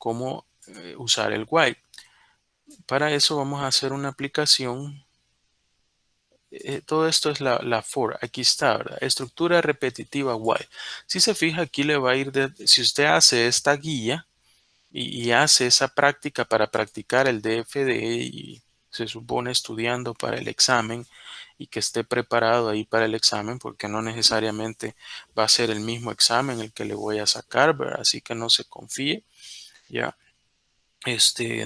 cómo usar el while. Para eso vamos a hacer una aplicación. Todo esto es la for. Aquí está, ¿verdad? Estructura repetitiva while. Si se fija, aquí le va a ir si usted hace esta guía y hace esa práctica para practicar el DFD y se supone estudiando para el examen y que esté preparado ahí para el examen, porque no necesariamente va a ser el mismo examen el que le voy a sacar, ¿verdad? Así que no se confíe, ya.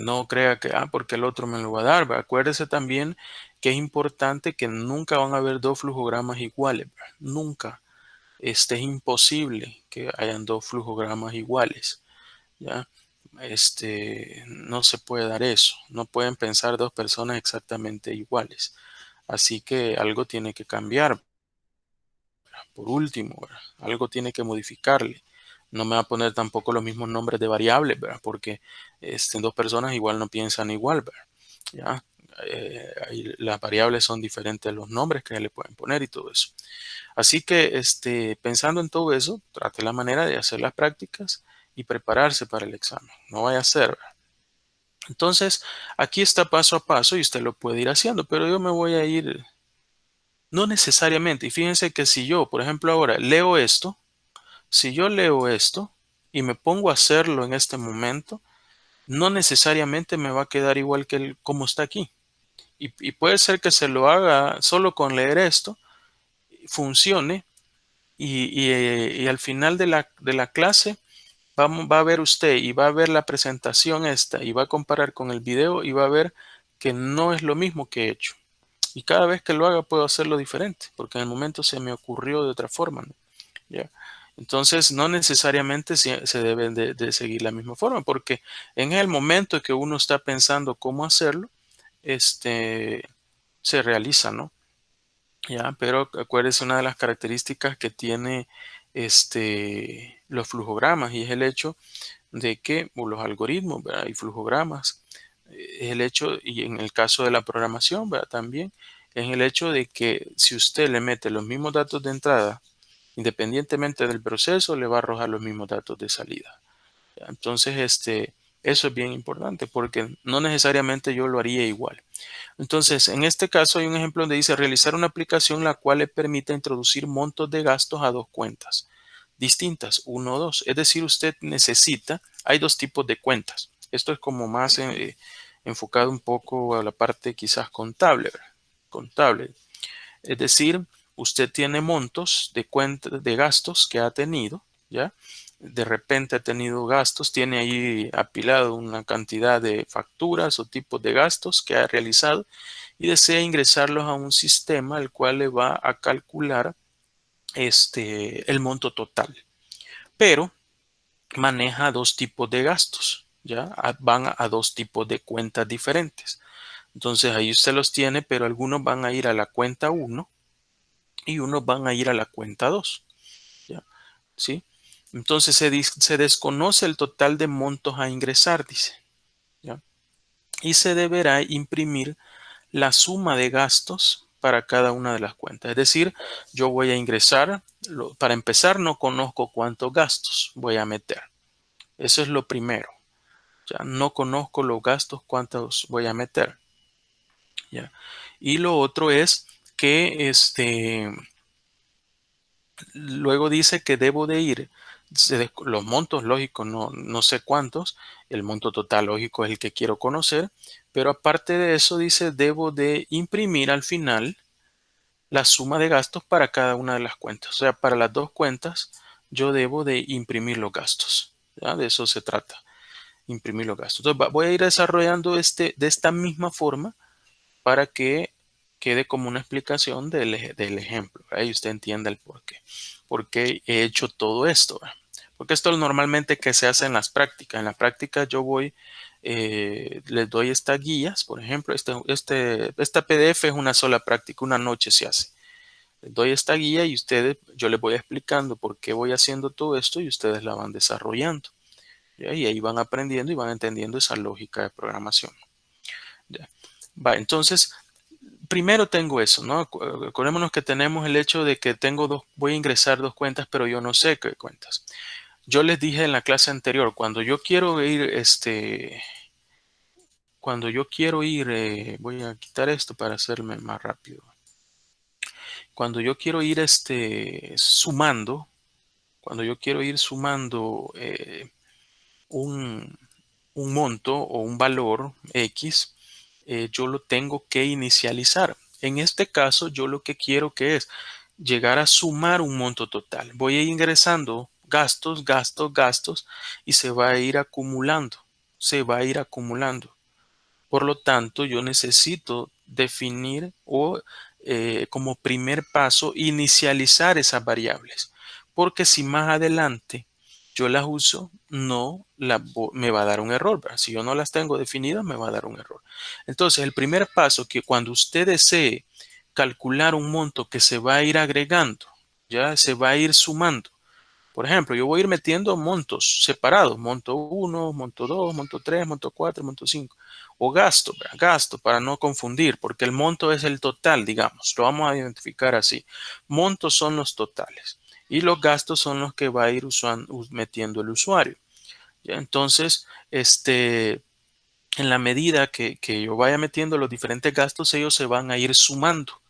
No crea que, porque el otro me lo va a dar, ¿verdad? Acuérdese también que es importante que nunca van a haber dos flujogramas iguales, ¿verdad? Nunca. Es imposible que hayan dos flujogramas iguales, ¿ya? No se puede dar eso. No pueden pensar dos personas exactamente iguales. Así que algo tiene que cambiar. Por último, ¿verdad? Algo tiene que modificarle. No me va a poner tampoco los mismos nombres de variables, ¿verdad? Porque dos personas igual no piensan igual, ¿verdad? ¿Ya? Las variables son diferentes los nombres que le pueden poner y todo eso. Así que pensando en todo eso, trate la manera de hacer las prácticas y prepararse para el examen. No vaya a ser, ¿verdad? Entonces, aquí está paso a paso y usted lo puede ir haciendo, pero yo me voy a ir, no necesariamente. Y fíjense que si yo, por ejemplo, ahora leo esto, si yo leo esto y me pongo a hacerlo en este momento, no necesariamente me va a quedar igual que como está aquí. Y puede ser que se lo haga solo con leer esto, funcione y al final de la clase va a ver usted y va a ver la presentación esta y va a comparar con el video y va a ver que no es lo mismo que he hecho. Y cada vez que lo haga puedo hacerlo diferente, porque en el momento se me ocurrió de otra forma, ¿no? ¿Ya? Entonces, no necesariamente se debe de seguir la misma forma, porque en el momento que uno está pensando cómo hacerlo, se realiza, ¿no? Ya, pero acuérdese una de las características que tiene los flujogramas y es el hecho de que o los algoritmos, ¿verdad? Y flujogramas, es el hecho, y en el caso de la programación, ¿verdad? También es el hecho de que si usted le mete los mismos datos de entrada, independientemente del proceso, le va a arrojar los mismos datos de salida. ¿Ya? Entonces, eso es bien importante porque no necesariamente yo lo haría igual. Entonces, en este caso hay un ejemplo donde dice realizar una aplicación la cual le permita introducir montos de gastos a dos cuentas distintas, uno o dos. Es decir, usted necesita, hay dos tipos de cuentas. Esto es como más enfocado un poco a la parte quizás contable, ¿verdad? Contable. Es decir, usted tiene montos de cuentas de gastos que ha tenido, ¿ya? De repente ha tenido gastos, tiene ahí apilado una cantidad de facturas o tipos de gastos que ha realizado y desea ingresarlos a un sistema el cual le va a calcular el monto total. Pero maneja dos tipos de gastos, ¿ya? Van a dos tipos de cuentas diferentes. Entonces ahí usted los tiene, pero algunos van a ir a la cuenta 1 y unos van a ir a la cuenta 2, ¿ya? ¿Sí? Entonces se desconoce el total de montos a ingresar, dice, ¿ya? Y se deberá imprimir la suma de gastos para cada una de las cuentas. Es decir, yo voy a ingresar, para empezar no conozco cuántos gastos voy a meter. Eso es lo primero. Ya no conozco los gastos, cuántos voy a meter. ¿Ya? Y lo otro es que luego dice que debo de ir, los montos lógicos, no sé cuántos, el monto total lógico es el que quiero conocer, pero aparte de eso dice debo de imprimir al final la suma de gastos para cada una de las cuentas. O sea, para las dos cuentas yo debo de imprimir los gastos. ¿Ya? De eso se trata, imprimir los gastos. Entonces voy a ir desarrollando de esta misma forma para que quede como una explicación del ejemplo, ¿verdad? Y usted entienda el por qué he hecho todo esto, ¿verdad? Porque esto es normalmente que se hace en las prácticas. En la práctica yo voy, les doy estas guías, por ejemplo, esta PDF es una sola práctica, una noche se hace. Les doy esta guía y yo les voy explicando por qué voy haciendo todo esto y ustedes la van desarrollando, ¿ya? Y ahí van aprendiendo y van entendiendo esa lógica de programación, ¿ya? Va, entonces, primero tengo eso, ¿no? Acordémonos que tenemos el hecho de que voy a ingresar dos cuentas, pero yo no sé qué cuentas. Yo les dije en la clase anterior, voy a quitar esto para hacerme más rápido. Cuando yo quiero ir sumando, cuando yo quiero ir sumando un, un monto o un valor X, yo lo tengo que inicializar. En este caso, yo lo que quiero que es llegar a sumar un monto total. Voy a ir ingresando gastos, gastos, gastos y se va a ir acumulando. Se va a ir acumulando. Por lo tanto, yo necesito definir o como primer paso inicializar esas variables. Porque si más adelante yo las uso, me va a dar un error, ¿verdad? Si yo no las tengo definidas, me va a dar un error. Entonces, el primer paso que cuando usted desee calcular un monto que se va a ir agregando, ya se va a ir sumando. Por ejemplo, yo voy a ir metiendo montos separados, monto uno, monto 2, monto 3, monto 4, monto 5. O gasto, ¿verdad? Gasto para no confundir, porque el monto es el total, digamos, lo vamos a identificar así. Montos son los totales y los gastos son los que va a ir metiendo el usuario. ¿Ya? Entonces, en la medida que yo vaya metiendo los diferentes gastos, ellos se van a ir sumando,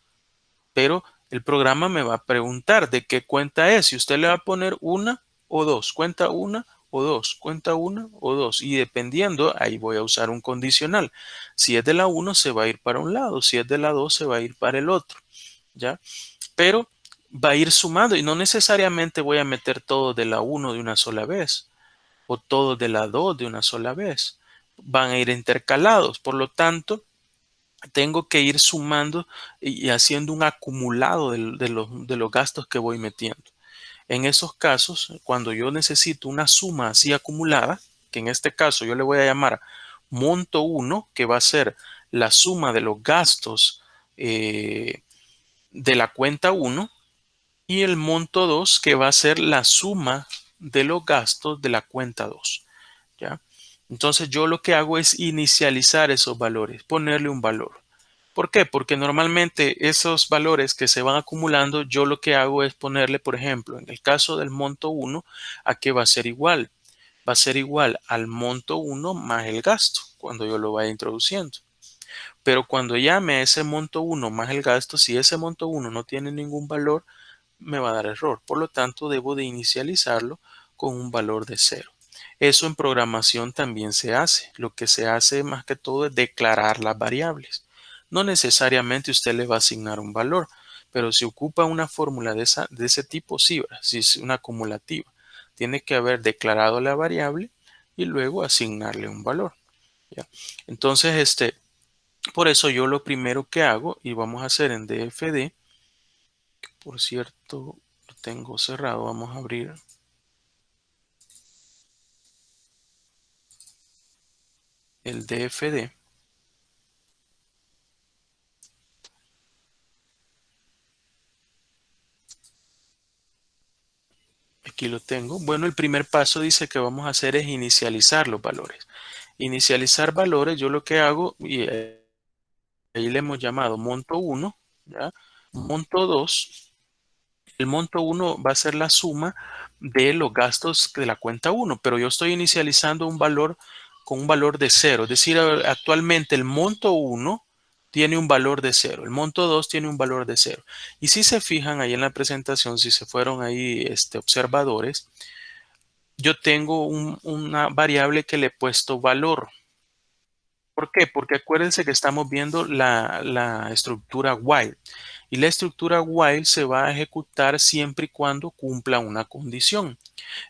pero el programa me va a preguntar de qué cuenta es. Si usted le va a poner una o dos, cuenta una o dos, cuenta una o dos. Y dependiendo, ahí voy a usar un condicional. Si es de la uno, se va a ir para un lado. Si es de la 2, se va a ir para el otro. ¿Ya? Pero va a ir sumando y no necesariamente voy a meter todo de la uno de una sola vez o todo de la 2 de una sola vez. Van a ir intercalados. Por lo tanto, tengo que ir sumando y haciendo un acumulado de los gastos que voy metiendo. En esos casos, cuando yo necesito una suma así acumulada, que en este caso yo le voy a llamar monto 1, que va a ser la suma de los gastos de la cuenta 1, y el monto 2, que va a ser la suma de los gastos de la cuenta 2. ¿Ya? Entonces yo lo que hago es inicializar esos valores, ponerle un valor. ¿Por qué? Porque normalmente esos valores que se van acumulando, yo lo que hago es ponerle, por ejemplo, en el caso del monto 1, ¿a qué va a ser igual? Va a ser igual al monto 1 más el gasto, cuando yo lo vaya introduciendo. Pero cuando llame ese monto 1 más el gasto, si ese monto 1 no tiene ningún valor, me va a dar error. Por lo tanto, debo de inicializarlo con un valor de cero. Eso en programación también se hace. Lo que se hace más que todo es declarar las variables. No necesariamente usted le va a asignar un valor, pero si ocupa una fórmula de ese tipo, sí, ¿verdad? Si es una acumulativa, tiene que haber declarado la variable y luego asignarle un valor. ¿Ya? Entonces, por eso yo lo primero que hago, y vamos a hacer en DFD, por cierto, lo tengo cerrado, vamos a abrir el DFD. Aquí lo tengo. Bueno, el primer paso dice que vamos a hacer es inicializar los valores. Inicializar valores, yo lo que hago, y ahí le hemos llamado monto 1, ¿ya? Monto 2. El monto 1 va a ser la suma de los gastos de la cuenta 1, pero yo estoy inicializando un valor con un valor de cero. Es decir, actualmente el monto 1 tiene un valor de cero, el monto 2 tiene un valor de cero. Y si se fijan ahí en la presentación, si se fueron ahí observadores, yo tengo una variable que le he puesto valor. ¿Por qué? Porque acuérdense que estamos viendo la estructura while. Y la estructura while se va a ejecutar siempre y cuando cumpla una condición.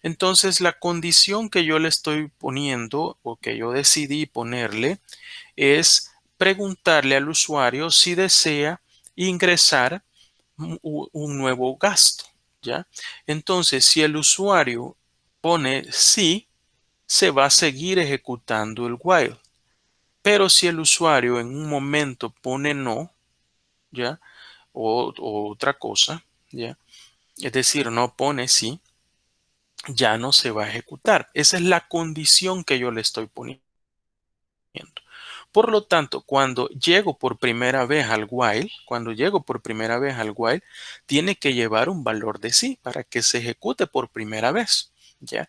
Entonces, la condición que yo le estoy poniendo o que yo decidí ponerle es preguntarle al usuario si desea ingresar un nuevo gasto, ¿ya? Entonces, si el usuario pone sí, se va a seguir ejecutando el while. Pero si el usuario en un momento pone no, ¿ya? O otra cosa, ¿ya? Es decir, no pone sí, ya no se va a ejecutar. Esa es la condición que yo le estoy poniendo. Por lo tanto, cuando llego por primera vez al while, tiene que llevar un valor de sí para que se ejecute por primera vez. ¿ya?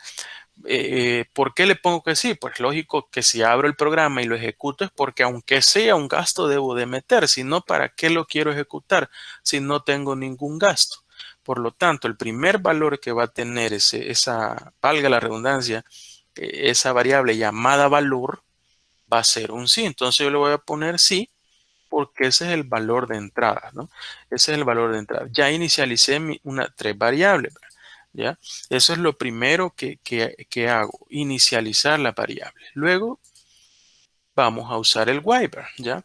¿Por qué le pongo que sí? Pues lógico que si abro el programa y lo ejecuto es porque aunque sea un gasto debo de meter, si no, ¿para qué lo quiero ejecutar si no tengo ningún gasto? Por lo tanto, el primer valor que va a tener valga la redundancia, esa variable llamada valor va a ser un sí. Entonces yo le voy a poner sí porque ese es el valor de entrada, ¿no? Ese es el valor de entrada. Ya inicialicé tres variables, ¿ya? Eso es lo primero que hago, inicializar la variable. Luego vamos a usar el while, ¿ya?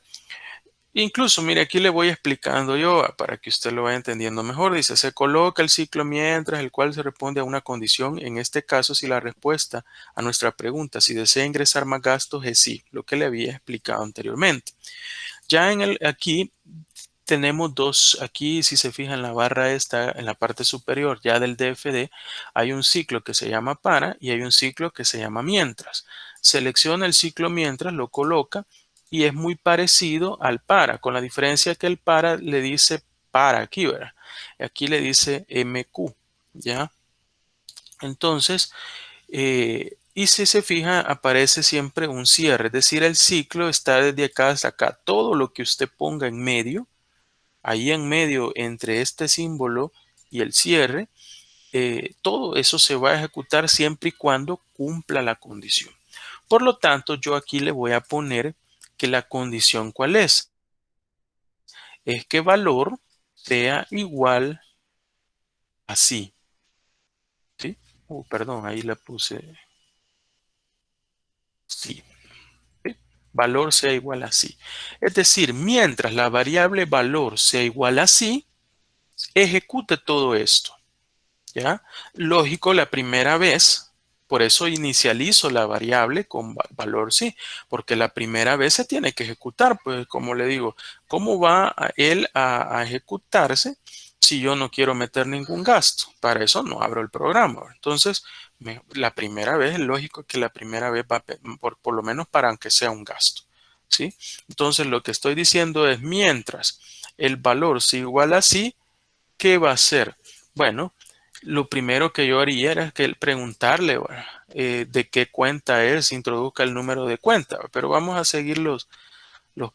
Incluso, mire, aquí le voy explicando yo para que usted lo vaya entendiendo mejor. Dice, se coloca el ciclo mientras, el cual se responde a una condición. En este caso, si la respuesta a nuestra pregunta, si desea ingresar más gastos, es sí, lo que le había explicado anteriormente. Ya aquí tenemos dos, aquí si se fijan la barra esta en la parte superior ya del DFD, hay un ciclo que se llama para y hay un ciclo que se llama mientras. Selecciona el ciclo mientras, lo coloca y es muy parecido al para, con la diferencia que el para le dice para aquí, ¿verdad? Aquí le dice MQ, ¿ya? Entonces, y si se fija, aparece siempre un cierre, es decir, el ciclo está desde acá hasta acá. Todo lo que usted ponga en medio, ahí en medio entre este símbolo y el cierre, todo eso se va a ejecutar siempre y cuando cumpla la condición. Por lo tanto, yo aquí le voy a poner que la condición ¿cuál es? Es que valor sea igual a sí. ¿Sí? Perdón, ahí la puse sí. ¿Sí? Valor sea igual a sí. Es decir, mientras la variable valor sea igual a sí, ejecute todo esto. ¿Ya? Lógico, la primera vez, por eso inicializo la variable con valor sí, porque la primera vez se tiene que ejecutar, pues como le digo, ¿cómo va él a ejecutarse si yo no quiero meter ningún gasto? Para eso no abro el programa. Entonces, la primera vez, es lógico que la primera vez va por lo menos para aunque sea un gasto, ¿sí? Entonces, lo que estoy diciendo es mientras el valor sea igual a sí, ¿qué va a hacer? Bueno, lo primero que yo haría era que preguntarle bueno, de qué cuenta es, introduzca el número de cuenta, pero vamos a seguir los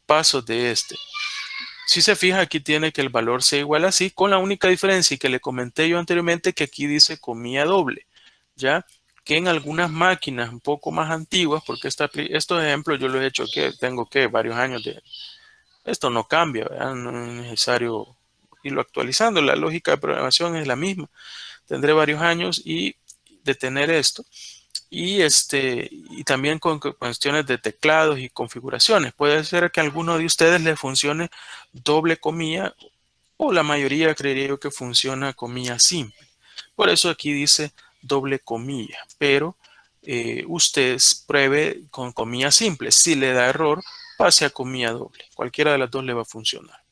pasos de este. Si se fija, aquí tiene que el valor sea igual a sí, con la única diferencia que le comenté yo anteriormente que aquí dice comilla doble, ¿ya? Que en algunas máquinas un poco más antiguas, porque estos ejemplos yo los he hecho que tengo que varios años de, esto no cambia, ¿verdad? No es necesario irlo actualizando, la lógica de programación es la misma. Tendré varios años de tener esto y también con cuestiones de teclados y configuraciones. Puede ser que a alguno de ustedes le funcione doble comilla o la mayoría creería yo que funciona comilla simple. Por eso aquí dice doble comilla, pero usted pruebe con comilla simple. Si le da error, pase a comilla doble. Cualquiera de las dos le va a funcionar.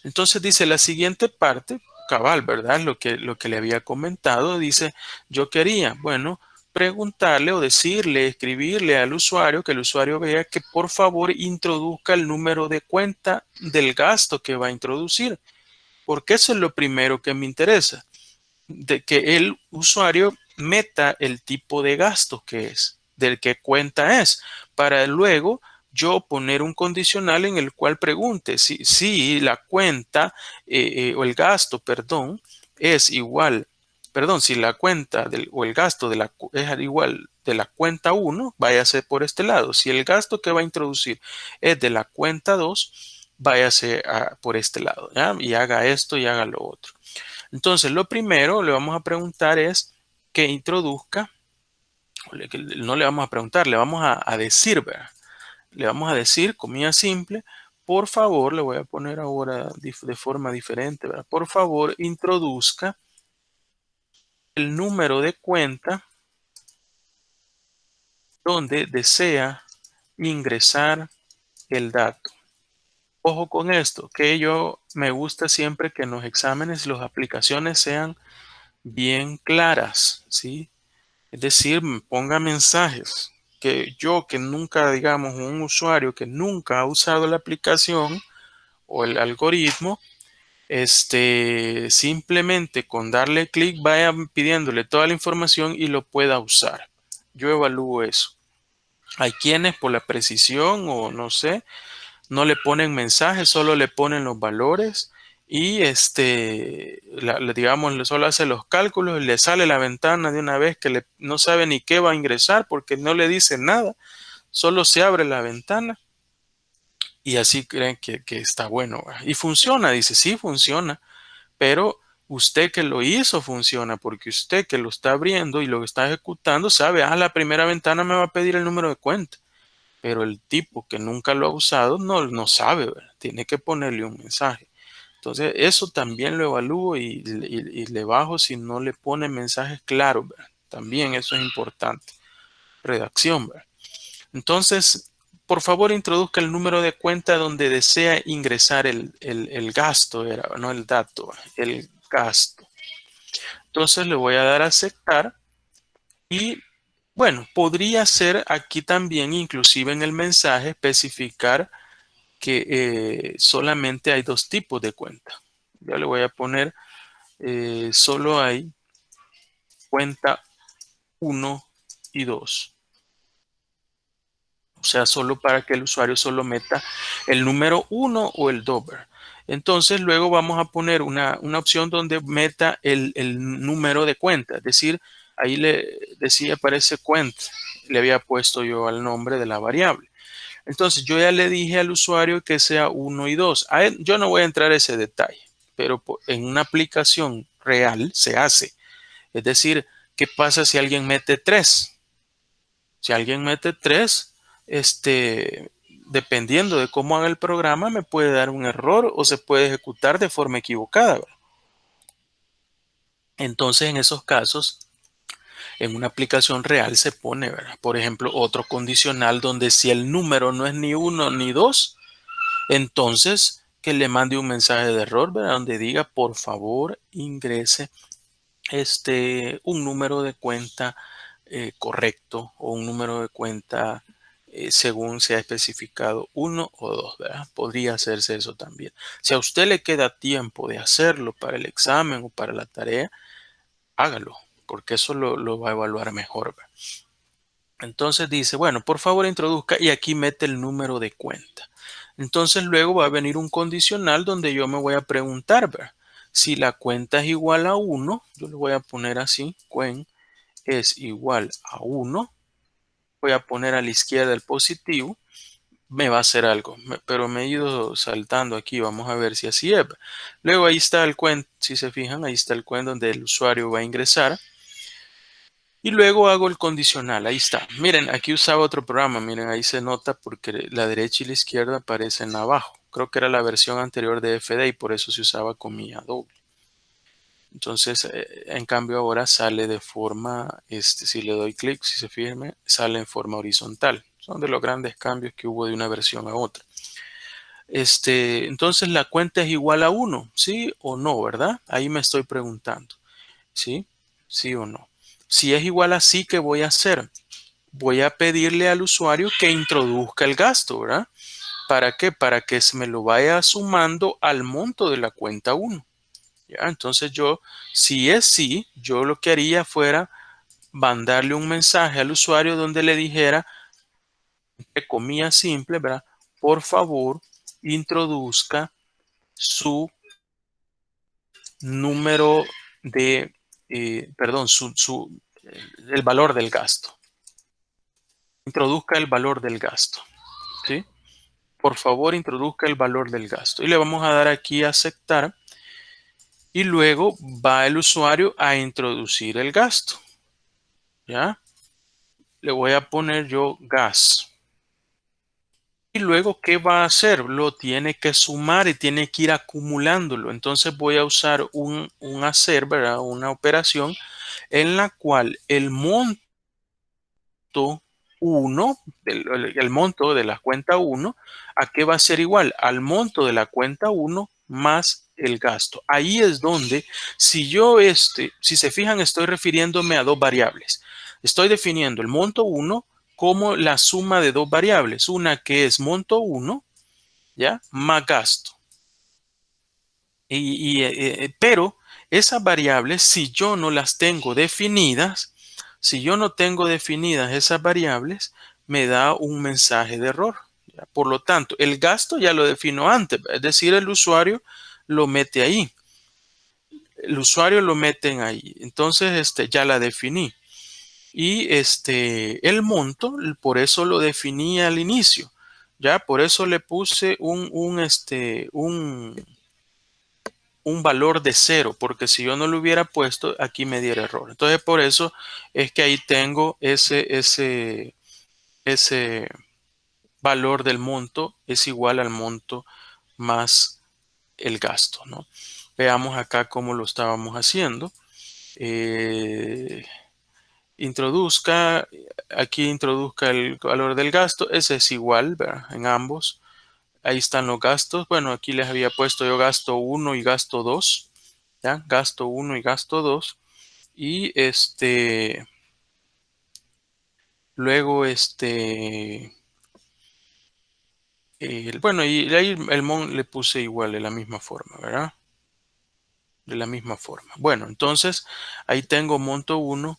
Entonces dice la siguiente parte, cabal, ¿verdad? Lo que le había comentado, dice, yo quería, bueno, preguntarle o decirle, escribirle al usuario, que el usuario vea que por favor introduzca el número de cuenta del gasto que va a introducir, porque eso es lo primero que me interesa, de que el usuario meta el tipo de gasto que es, del que cuenta es, para luego yo poner un condicional en el cual pregunte si la cuenta o el gasto, perdón, es igual, perdón, si la cuenta o el gasto es igual de la cuenta 1, váyase por este lado. Si el gasto que va a introducir es de la cuenta 2, váyase por este lado, ¿ya? Y haga esto y haga lo otro. Entonces, lo primero le vamos a preguntar es que introduzca, no le vamos a preguntar, le vamos a decir, ¿verdad? Le vamos a decir, comilla simple, por favor, le voy a poner ahora de forma diferente, ¿verdad? Por favor, introduzca el número de cuenta donde desea ingresar el dato. Ojo con esto, que yo me gusta siempre que en los exámenes las aplicaciones sean bien claras, ¿sí? Es decir, me ponga mensajes que nunca, digamos, un usuario que nunca ha usado la aplicación o el algoritmo, simplemente con darle clic vaya pidiéndole toda la información y lo pueda usar. Yo evalúo eso. Hay quienes por la precisión o no sé, no le ponen mensajes, solo le ponen los valores y digamos, solo hace los cálculos y le sale la ventana de una vez que no sabe ni qué va a ingresar porque no le dice nada, solo se abre la ventana y así creen que está bueno. ¿Verdad? Y funciona, dice, sí funciona, pero usted que lo hizo funciona porque usted que lo está abriendo y lo está ejecutando sabe, la primera ventana me va a pedir el número de cuenta. Pero el tipo que nunca lo ha usado no sabe, ¿verdad? Tiene que ponerle un mensaje. Entonces, eso también lo evalúo y le bajo si no le pone mensajes claros, ¿verdad? También eso es importante. Redacción, ¿verdad? Entonces, por favor, introduzca el número de cuenta donde desea ingresar el gasto, no el dato, ¿verdad? El gasto. Entonces, le voy a dar a aceptar y bueno, podría ser aquí también, inclusive en el mensaje, especificar que solamente hay dos tipos de cuenta. Ya le voy a poner, solo hay cuenta uno y 2. O sea, solo para que el usuario solo meta el número uno o el 2. Entonces, luego vamos a poner una opción donde meta el número de cuenta. Es decir, ahí le decía, aparece cuenta. Le había puesto yo al nombre de la variable. Entonces yo ya le dije al usuario que sea uno y 2. Yo no voy a entrar a ese detalle, pero en una aplicación real se hace. Es decir, ¿qué pasa si alguien mete 3? Si alguien mete 3, dependiendo de cómo haga el programa, me puede dar un error o se puede ejecutar de forma equivocada. ¿Verdad? Entonces, en esos casos, en una aplicación real se pone, ¿verdad? Por ejemplo, otro condicional donde si el número no es ni uno ni 2, entonces, que le mande un mensaje de error, ¿verdad? Donde diga, por favor, ingrese un número de cuenta correcto o un número de cuenta según se ha especificado uno o 2, ¿verdad? Podría hacerse eso también. Si a usted le queda tiempo de hacerlo para el examen o para la tarea, hágalo, porque eso lo va a evaluar mejor, ¿verdad? Entonces dice, bueno, por favor introduzca y aquí mete el número de cuenta. Entonces luego va a venir un condicional donde yo me voy a preguntar, ¿verdad? Si la cuenta es igual a 1, yo le voy a poner así, cuen es igual a 1, voy a poner a la izquierda el positivo, me va a hacer algo, pero me he ido saltando aquí, vamos a ver si así es. Luego ahí está el cuen, si se fijan, ahí está el cuen donde el usuario va a ingresar. Y luego hago el condicional, ahí está. Miren, aquí usaba otro programa, miren, ahí se nota porque la derecha y la izquierda aparecen abajo. Creo que era la versión anterior de FD y por eso se usaba comilla doble. Entonces, en cambio ahora sale de forma, si le doy clic, si se fijan, sale en forma horizontal. Son de los grandes cambios que hubo de una versión a otra. Entonces la cuenta es igual a 1, ¿sí o no, verdad? Ahí me estoy preguntando, ¿sí? ¿Sí o no? Si es igual a sí, ¿qué voy a hacer? Voy a pedirle al usuario que introduzca el gasto, ¿verdad? ¿Para qué? Para que se me lo vaya sumando al monto de la cuenta 1. ¿Ya? Entonces yo, si es sí, yo lo que haría fuera mandarle un mensaje al usuario donde le dijera, entre comillas simple, ¿verdad? Por favor, introduzca su número de, perdón, el valor del gasto. Introduzca el valor del gasto, ¿sí? Por favor, introduzca el valor del gasto. Y le vamos a dar aquí a aceptar. Y luego va el usuario a introducir el gasto. ¿Ya? Le voy a poner yo gas. Y luego, ¿qué va a hacer? Lo tiene que sumar y tiene que ir acumulándolo. Entonces voy a usar un hacer, ¿verdad? Una operación en la cual el monto 1, el monto de la cuenta 1, ¿a qué va a ser igual? Al monto de la cuenta 1 más el gasto. Ahí es donde, si se fijan, estoy refiriéndome a dos variables. Estoy definiendo el monto 1 como la suma de dos variables. Una que es monto 1, ¿ya? Más gasto. Pero esas variables, si yo no las tengo definidas, si yo no tengo definidas esas variables, me da un mensaje de error. ¿Ya? Por lo tanto, el gasto ya lo defino antes, es decir, el usuario lo mete ahí. El usuario lo meten ahí. Entonces, ya la definí. Y el monto, por eso lo definí al inicio. Ya, por eso le puse un valor de cero, porque si yo no lo hubiera puesto, aquí me diera error. Entonces, por eso es que ahí tengo ese valor del monto es igual al monto más el gasto, ¿no? Veamos acá cómo lo estábamos haciendo. Eh, introduzca, aquí introduzca el valor del gasto, ese es igual, ¿verdad? En ambos. Ahí están los gastos. Bueno, aquí les había puesto yo gasto uno y gasto 2. ¿Ya? Gasto uno y gasto 2. Y luego bueno, y ahí el mon le puse igual de la misma forma, ¿verdad? De la misma forma. Bueno, entonces ahí tengo monto uno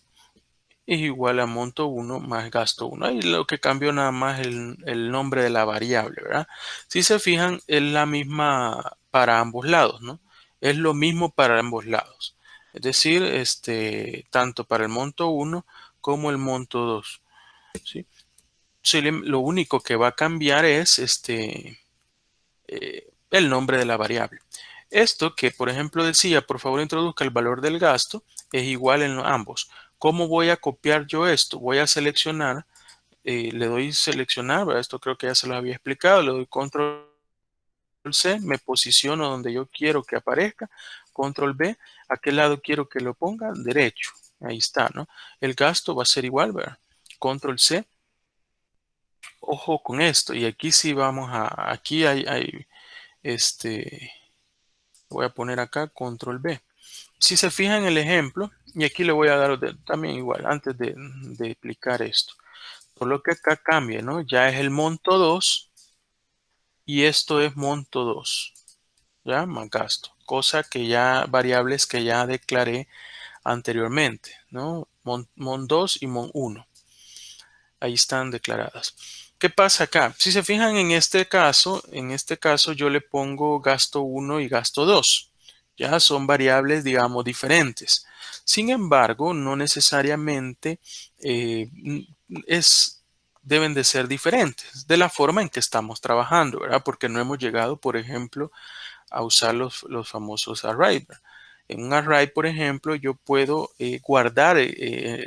es igual a monto uno más gasto uno. Ahí lo que cambió nada más el nombre de la variable, ¿verdad? Si se fijan, es la misma para ambos lados, ¿no? Es lo mismo para ambos lados. Es decir, tanto para el monto uno como el monto 2, ¿sí? Sí, lo único que va a cambiar es el nombre de la variable. Esto que, por ejemplo, decía, por favor introduzca el valor del gasto, es igual en ambos. ¿Cómo voy a copiar yo esto? Voy a seleccionar, le doy seleccionar, ¿verdad? Esto creo que ya se lo había explicado, le doy control C, me posiciono donde yo quiero que aparezca, control B, ¿a qué lado quiero que lo ponga? Derecho, ahí está, ¿no? El gasto va a ser igual, ¿verdad? Control C, ojo con esto, y aquí sí vamos aquí hay este, voy a poner acá control B. Si se fijan en el ejemplo, y aquí le voy a dar también igual, antes de explicar esto. Por lo que acá cambia, ¿no? Ya es el monto 2 y esto es monto 2, ¿ya? Más gasto. Cosa que ya, variables que ya declaré anteriormente, ¿no? Mon 2 y mon 1. Ahí están declaradas. ¿Qué pasa acá? Si se fijan en este caso yo le pongo gasto uno y gasto 2. Ya son variables, digamos, diferentes. Sin embargo, no necesariamente eh, es, deben de ser diferentes de la forma en que estamos trabajando, ¿verdad? Porque no hemos llegado, por ejemplo, a usar los famosos array. En un array, por ejemplo, yo puedo guardar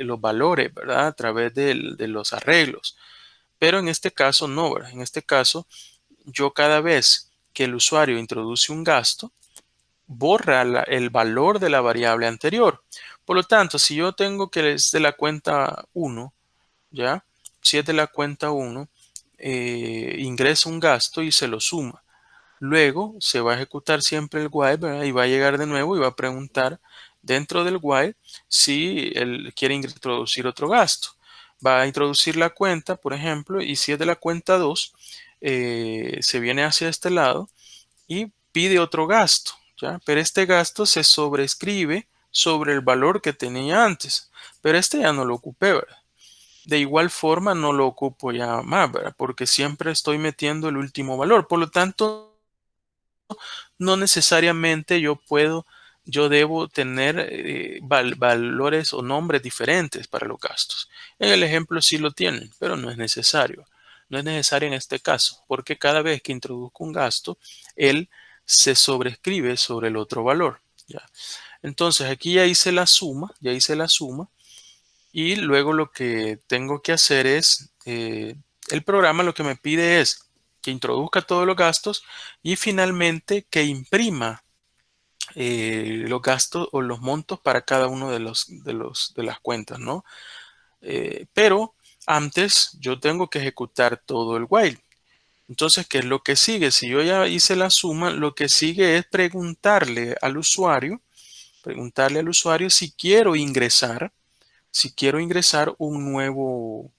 los valores, ¿verdad? A través de los arreglos. Pero en este caso no, ¿verdad? En este caso, yo cada vez que el usuario introduce un gasto, borra el valor de la variable anterior. Por lo tanto, si yo tengo que es de la cuenta uno, ¿ya? Si es de la cuenta uno, ingresa un gasto y se lo suma. Luego se va a ejecutar siempre el while, ¿verdad? Y va a llegar de nuevo y va a preguntar dentro del while si él quiere introducir otro gasto. Va a introducir la cuenta, por ejemplo, y si es de la cuenta 2, se viene hacia este lado y pide otro gasto, ¿ya? Pero este gasto se sobrescribe sobre el valor que tenía antes, pero este ya no lo ocupé, ¿verdad? De igual forma no lo ocupo ya más, ¿verdad? Porque siempre estoy metiendo el último valor. Por lo tanto, no necesariamente yo debo tener valores o nombres diferentes para los gastos. En el ejemplo sí lo tienen, pero no es necesario. No es necesario en este caso, porque cada vez que introduzco un gasto, él se sobrescribe sobre el otro valor. ¿Ya? Entonces aquí ya hice la suma, y luego lo que tengo que hacer es, el programa lo que me pide es que introduzca todos los gastos y finalmente que imprima los gastos o los montos para cada uno de las cuentas, ¿no? Pero antes yo tengo que ejecutar todo el while. Entonces, ¿qué es lo que sigue? Si yo ya hice la suma, lo que sigue es preguntarle al usuario si quiero ingresar un nuevo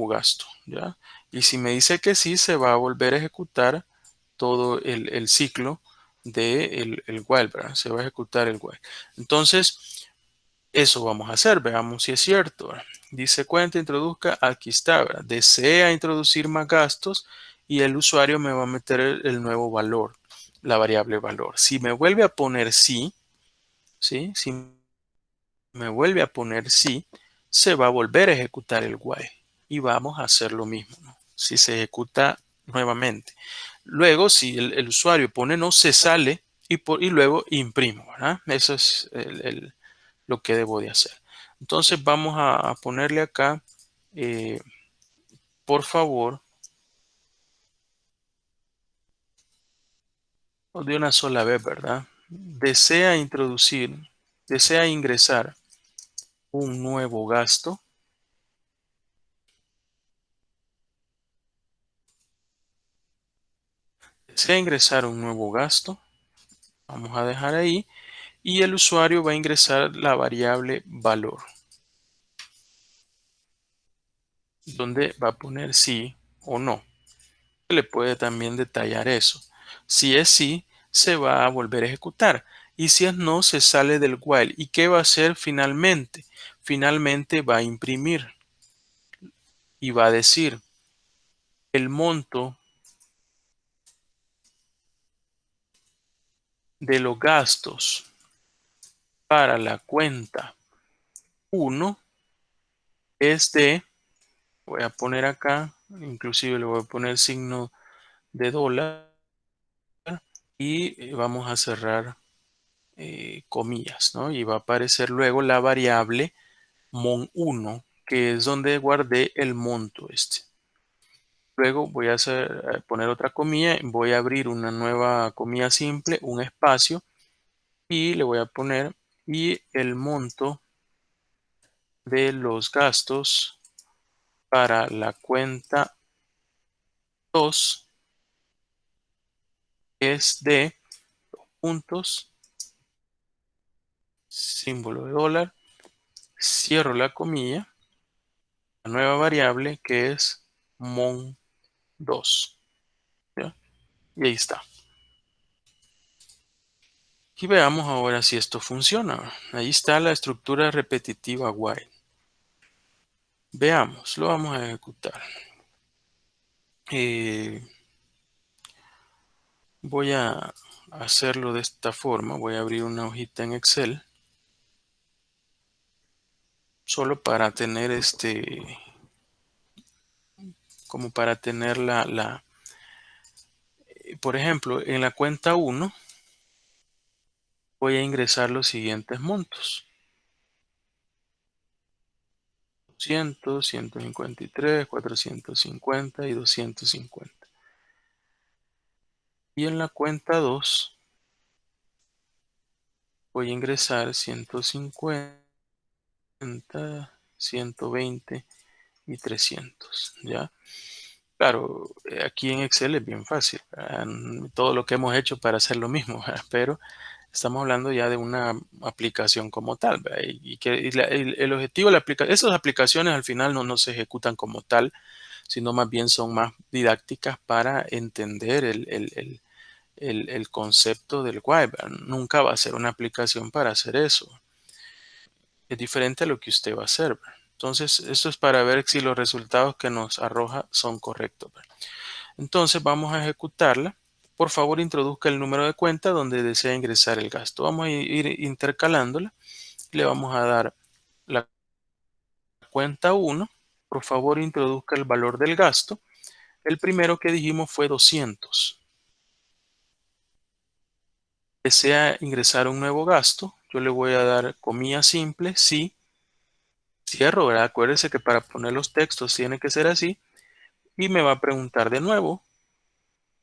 gasto, ¿ya? Y si me dice que sí, se va a volver a ejecutar todo el ciclo el while, ¿verdad? Se va a ejecutar el while. Entonces, eso vamos a hacer. Veamos si es cierto, ¿verdad? Dice cuenta, introduzca, aquí está, ¿verdad? Desea introducir más gastos y el usuario me va a meter el nuevo valor, la variable valor. Si me vuelve a poner sí, ¿sí? Si me vuelve a poner sí, se va a volver a ejecutar el while y vamos a hacer lo mismo, ¿no? Si se ejecuta nuevamente. Luego, si el usuario pone no, se sale y luego imprimo, ¿verdad? Eso es lo que debo de hacer. Entonces vamos a ponerle acá, eh, por favor, de una sola vez, ¿verdad? Desea ingresar un nuevo gasto. Desea ingresar un nuevo gasto. Vamos a dejar ahí. Y el usuario va a ingresar la variable valor, donde va a poner sí o no. Le puede también detallar eso. Si es sí, se va a volver a ejecutar. Y si es no, se sale del while. ¿Y qué va a hacer finalmente? Finalmente va a imprimir y va a decir el monto de los gastos para la cuenta 1 es de, voy a poner acá, inclusive le voy a poner signo de dólar y vamos a cerrar comillas, ¿no? Y va a aparecer luego la variable mon1, que es donde guardé el monto este. Luego voy a poner otra comilla, voy a abrir una nueva comilla simple, un espacio, y le voy a poner y el monto de los gastos para la cuenta 2 es de puntos, símbolo de dólar, cierro la comilla, la nueva variable que es mon2. ¿Ya? Y ahí está. Y veamos ahora si esto funciona. Ahí está la estructura repetitiva while. Veamos, lo vamos a ejecutar. Eh, Voy a hacerlo de esta forma. Voy a abrir una hojita en Excel. Solo para tener como para tener por ejemplo, en la cuenta 1 voy a ingresar los siguientes montos. 200, 153, 450 y 250. Y en la cuenta 2 voy a ingresar 150, 120 y 300, ¿ya? Claro, aquí en Excel es bien fácil, ¿verdad? Todo lo que hemos hecho para hacer lo mismo, ¿verdad? Pero estamos hablando ya de una aplicación como tal, ¿verdad? El objetivo de la aplicación, esas aplicaciones al final no se ejecutan como tal, sino más bien son más didácticas para entender el concepto del web. Nunca va a ser una aplicación para hacer eso. Es diferente a lo que usted va a hacer, ¿verdad? Entonces, esto es para ver si los resultados que nos arroja son correctos, ¿verdad? Entonces, vamos a ejecutarla. Por favor, introduzca el número de cuenta donde desea ingresar el gasto. Vamos a ir intercalándola. Le vamos a dar la cuenta 1. Por favor, introduzca el valor del gasto. El primero que dijimos fue 200. Desea ingresar un nuevo gasto. Yo le voy a dar comilla simple, sí. Cierro, ¿verdad? Acuérdese que para poner los textos tiene que ser así. Y me va a preguntar de nuevo.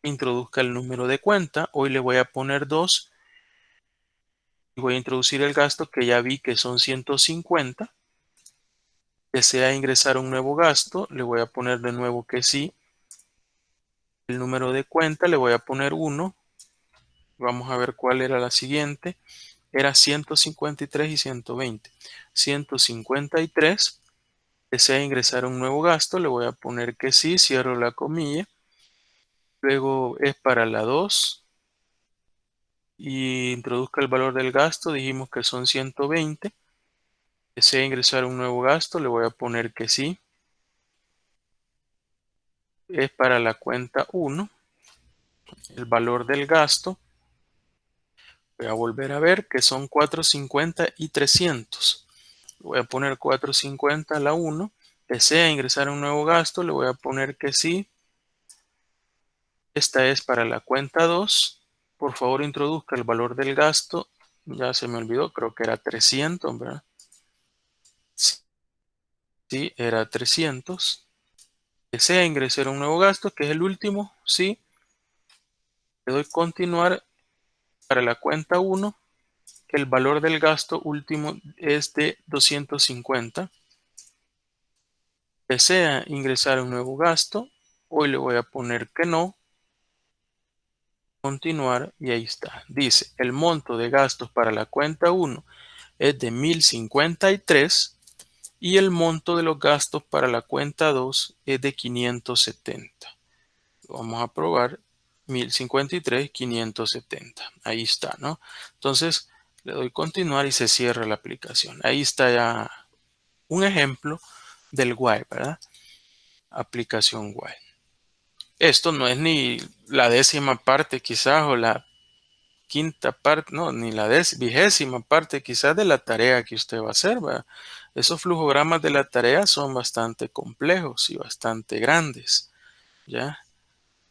Introduzca el número de cuenta. Hoy le voy a poner 2. Y voy a introducir el gasto que ya vi que son 150. Desea ingresar un nuevo gasto. Le voy a poner de nuevo que sí. El número de cuenta le voy a poner 1. Vamos a ver cuál era la siguiente. Era 153 y 120. 153. Desea ingresar un nuevo gasto. Le voy a poner que sí. Cierro la comilla. Luego es para la 2. y introduzca el valor del gasto. Dijimos que son 120. Desea ingresar un nuevo gasto, le voy a poner que sí. Es para la cuenta 1. El valor del gasto, voy a volver a ver que son 450 y 300. Voy a poner 450 a la 1. Desea ingresar un nuevo gasto, le voy a poner que sí. Esta es para la cuenta 2. Por favor, introduzca el valor del gasto. Ya se me olvidó, creo que era 300, ¿verdad? Sí, era 300. Desea ingresar un nuevo gasto, que es el último. Sí. Le doy continuar para la cuenta 1. El valor del gasto último es de 250. Desea ingresar un nuevo gasto. Hoy le voy a poner que no. Continuar y ahí está. Dice, el monto de gastos para la cuenta 1 es de 1053 y el monto de los gastos para la cuenta 2 es de 570. Vamos a probar 1053, 570. Ahí está, ¿no? Entonces, le doy continuar y se cierra la aplicación. Ahí está ya un ejemplo del while, ¿verdad? Aplicación while. Esto no es ni la décima parte quizás o la quinta parte, no, ni la vigésima parte quizás de la tarea que usted va a hacer, ¿verdad? Esos flujogramas de la tarea son bastante complejos y bastante grandes, ¿ya?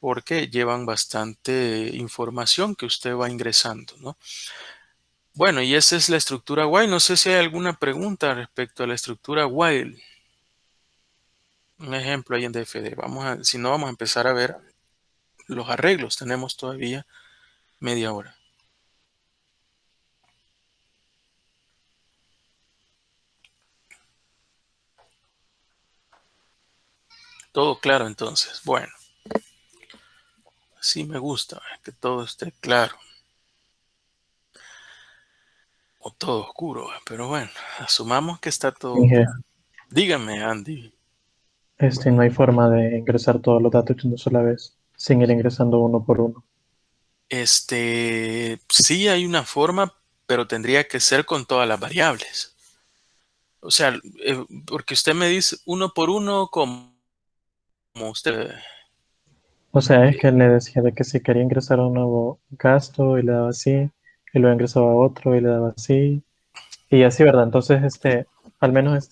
Porque llevan bastante información que usted va ingresando, ¿no? Bueno, y esa es la estructura while. No sé si hay alguna pregunta respecto a la estructura while. Un ejemplo ahí en DFD. Si no, vamos a empezar a ver los arreglos. Tenemos todavía media hora. Todo claro entonces. Bueno, sí me gusta que todo esté claro. O todo oscuro, pero bueno, asumamos que está todo Inge, claro. Dígame, Andy. no hay forma de ingresar todos los datos de una sola vez, sin ir ingresando uno por uno. Sí hay una forma, pero tendría que ser con todas las variables. O sea, porque usted me dice uno por uno como usted. O sea, es que él le decía de que si quería ingresar un nuevo gasto y le daba así, y luego ingresaba otro y le daba así, y así, ¿verdad? Entonces, al menos